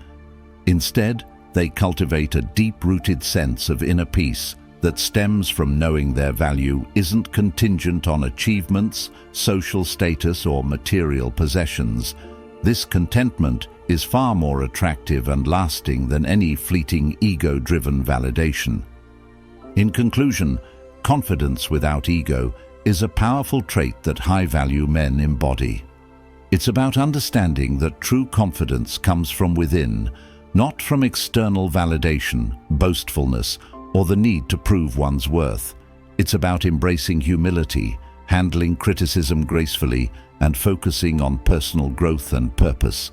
Instead, they cultivate a deep-rooted sense of inner peace that stems from knowing their value isn't contingent on achievements, social status, or material possessions. This contentment is far more attractive and lasting than any fleeting ego-driven validation. In conclusion, confidence without ego is a powerful trait that high-value men embody. It's about understanding that true confidence comes from within, not from external validation, boastfulness, or the need to prove one's worth. It's about embracing humility, handling criticism gracefully, and focusing on personal growth and purpose.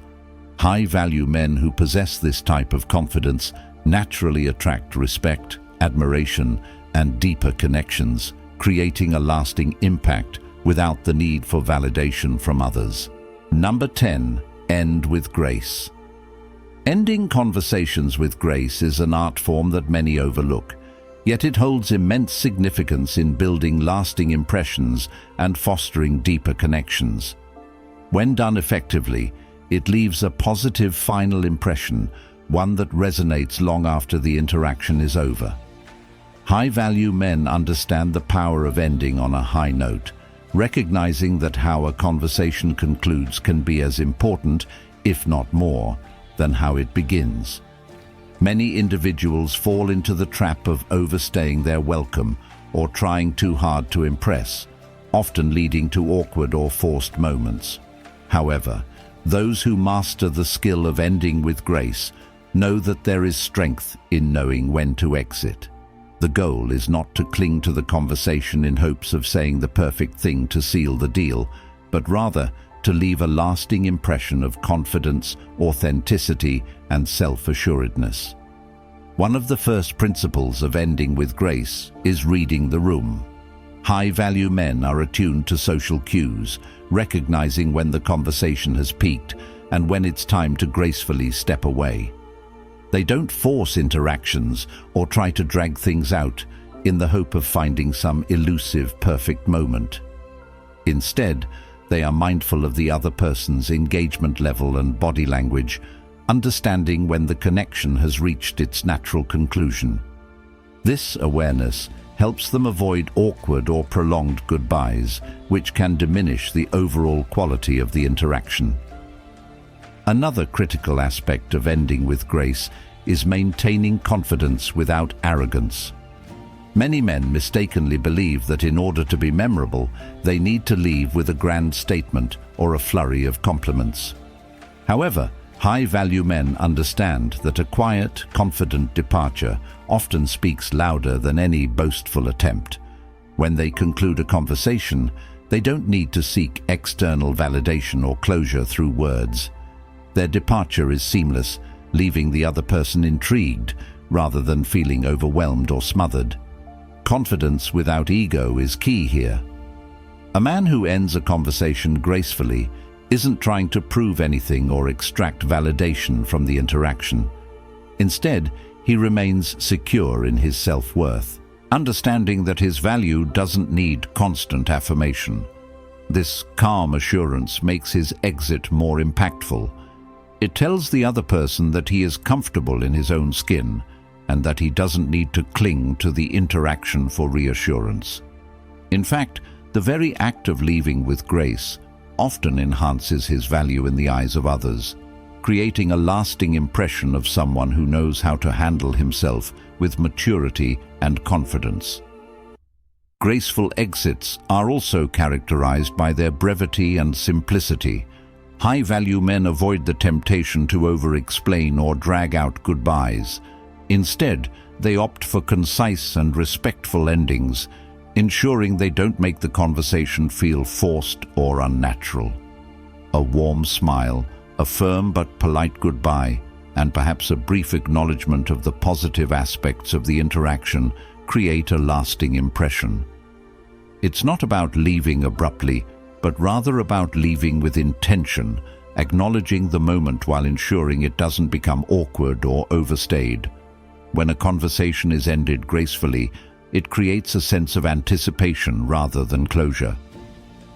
High-value men who possess this type of confidence naturally attract respect, admiration, and deeper connections, creating a lasting impact without the need for validation from others. Number 10. End with grace. Ending conversations with grace is an art form that many overlook, yet it holds immense significance in building lasting impressions and fostering deeper connections. When done effectively, it leaves a positive final impression, one that resonates long after the interaction is over. High-value men understand the power of ending on a high note, recognizing that how a conversation concludes can be as important, if not more, than how it begins. Many individuals fall into the trap of overstaying their welcome or trying too hard to impress, often leading to awkward or forced moments. However, those who master the skill of ending with grace know that there is strength in knowing when to exit. The goal is not to cling to the conversation in hopes of saying the perfect thing to seal the deal, but rather to leave a lasting impression of confidence, authenticity, and self-assuredness. One of the first principles of ending with grace is reading the room. High-value men are attuned to social cues, recognizing when the conversation has peaked and when it's time to gracefully step away. They don't force interactions or try to drag things out in the hope of finding some elusive, perfect moment. Instead, they are mindful of the other person's engagement level and body language, understanding when the connection has reached its natural conclusion. This awareness helps them avoid awkward or prolonged goodbyes, which can diminish the overall quality of the interaction. Another critical aspect of ending with grace is maintaining confidence without arrogance. Many men mistakenly believe that in order to be memorable, they need to leave with a grand statement or a flurry of compliments. However, high-value men understand that a quiet, confident departure often speaks louder than any boastful attempt. When they conclude a conversation, they don't need to seek external validation or closure through words. Their departure is seamless, leaving the other person intrigued rather than feeling overwhelmed or smothered. Confidence without ego is key here. A man who ends a conversation gracefully isn't trying to prove anything or extract validation from the interaction. Instead, he remains secure in his self-worth, understanding that his value doesn't need constant affirmation. This calm assurance makes his exit more impactful. It tells the other person that he is comfortable in his own skin and that he doesn't need to cling to the interaction for reassurance. In fact, the very act of leaving with grace often enhances his value in the eyes of others, creating a lasting impression of someone who knows how to handle himself with maturity and confidence. Graceful exits are also characterized by their brevity and simplicity. High-value men avoid the temptation to over-explain or drag out goodbyes. Instead, they opt for concise and respectful endings, ensuring they don't make the conversation feel forced or unnatural. A warm smile, a firm but polite goodbye, and perhaps a brief acknowledgement of the positive aspects of the interaction create a lasting impression. It's not about leaving abruptly, but rather about leaving with intention, acknowledging the moment while ensuring it doesn't become awkward or overstayed. When a conversation is ended gracefully, it creates a sense of anticipation rather than closure.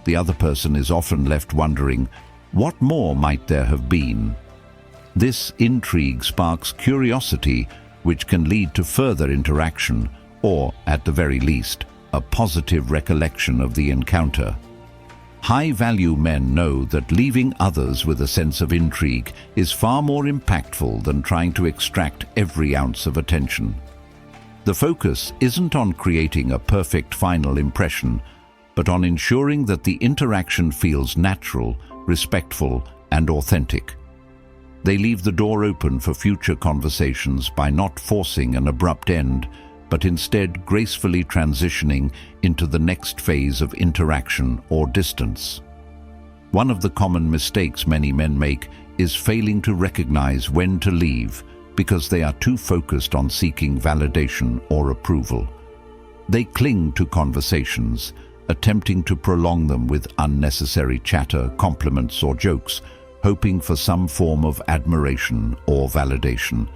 The other person is often left wondering, what more might there have been? This intrigue sparks curiosity, which can lead to further interaction, or, at the very least, a positive recollection of the encounter. High-value men know that leaving others with a sense of intrigue is far more impactful than trying to extract every ounce of attention. The focus isn't on creating a perfect final impression, but on ensuring that the interaction feels natural, respectful, and authentic. They leave the door open for future conversations by not forcing an abrupt end, but instead gracefully transitioning into the next phase of interaction or distance. One of the common mistakes many men make is failing to recognize when to leave because they are too focused on seeking validation or approval. They cling to conversations, attempting to prolong them with unnecessary chatter, compliments, or jokes, hoping for some form of admiration or validation.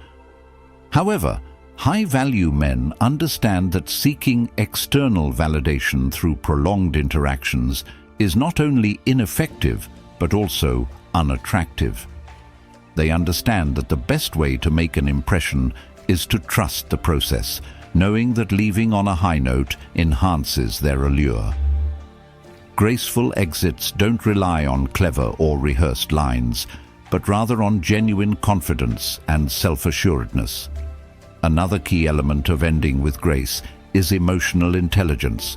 However, high-value men understand that seeking external validation through prolonged interactions is not only ineffective, but also unattractive. They understand that the best way to make an impression is to trust the process, knowing that leaving on a high note enhances their allure. Graceful exits don't rely on clever or rehearsed lines, but rather on genuine confidence and self-assuredness. Another key element of ending with grace is emotional intelligence.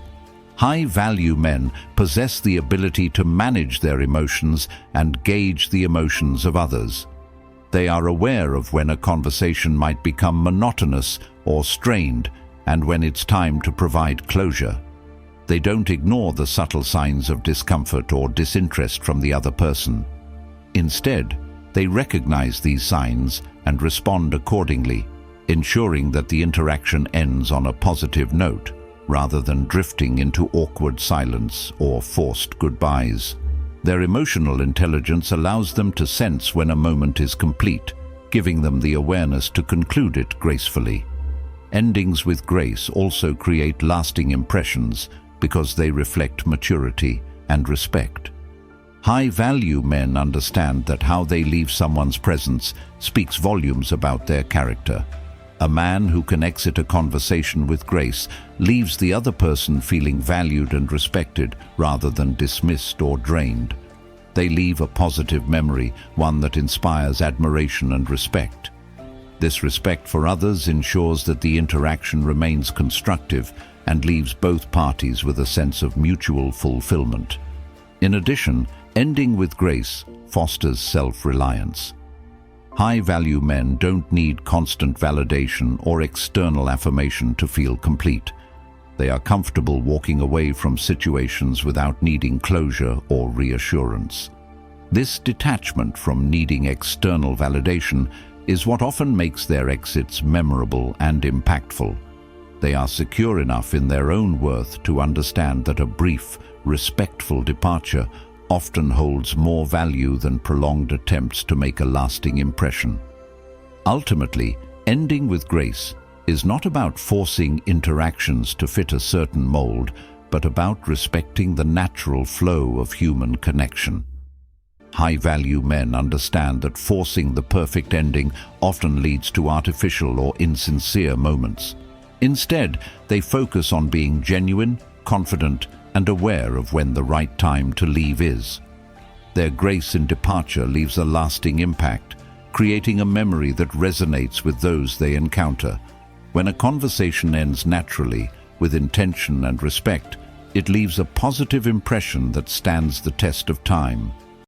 High-value men possess the ability to manage their emotions and gauge the emotions of others. They are aware of when a conversation might become monotonous or strained, and when it's time to provide closure. They don't ignore the subtle signs of discomfort or disinterest from the other person. Instead, they recognize these signs and respond accordingly, ensuring that the interaction ends on a positive note, rather than drifting into awkward silence or forced goodbyes. Their emotional intelligence allows them to sense when a moment is complete, giving them the awareness to conclude it gracefully. Endings with grace also create lasting impressions because they reflect maturity and respect. High-value men understand that how they leave someone's presence speaks volumes about their character. A man who can exit a conversation with grace leaves the other person feeling valued and respected rather than dismissed or drained. They leave a positive memory, one that inspires admiration and respect. This respect for others ensures that the interaction remains constructive and leaves both parties with a sense of mutual fulfillment. In addition, ending with grace fosters self-reliance. High-value men don't need constant validation or external affirmation to feel complete. They are comfortable walking away from situations without needing closure or reassurance. This detachment from needing external validation is what often makes their exits memorable and impactful. They are secure enough in their own worth to understand that a brief, respectful departure often holds more value than prolonged attempts to make a lasting impression. Ultimately, Ending with grace is not about forcing interactions to fit a certain mold, but about respecting the natural flow of human connection. High-value men understand that forcing the perfect ending often leads to artificial or insincere moments. Instead, they focus on being genuine, confident, and aware of when the right time to leave is. Their grace in departure leaves a lasting impact, creating a memory that resonates with those they encounter. When a conversation ends naturally, with intention and respect, it leaves a positive impression that stands the test of time.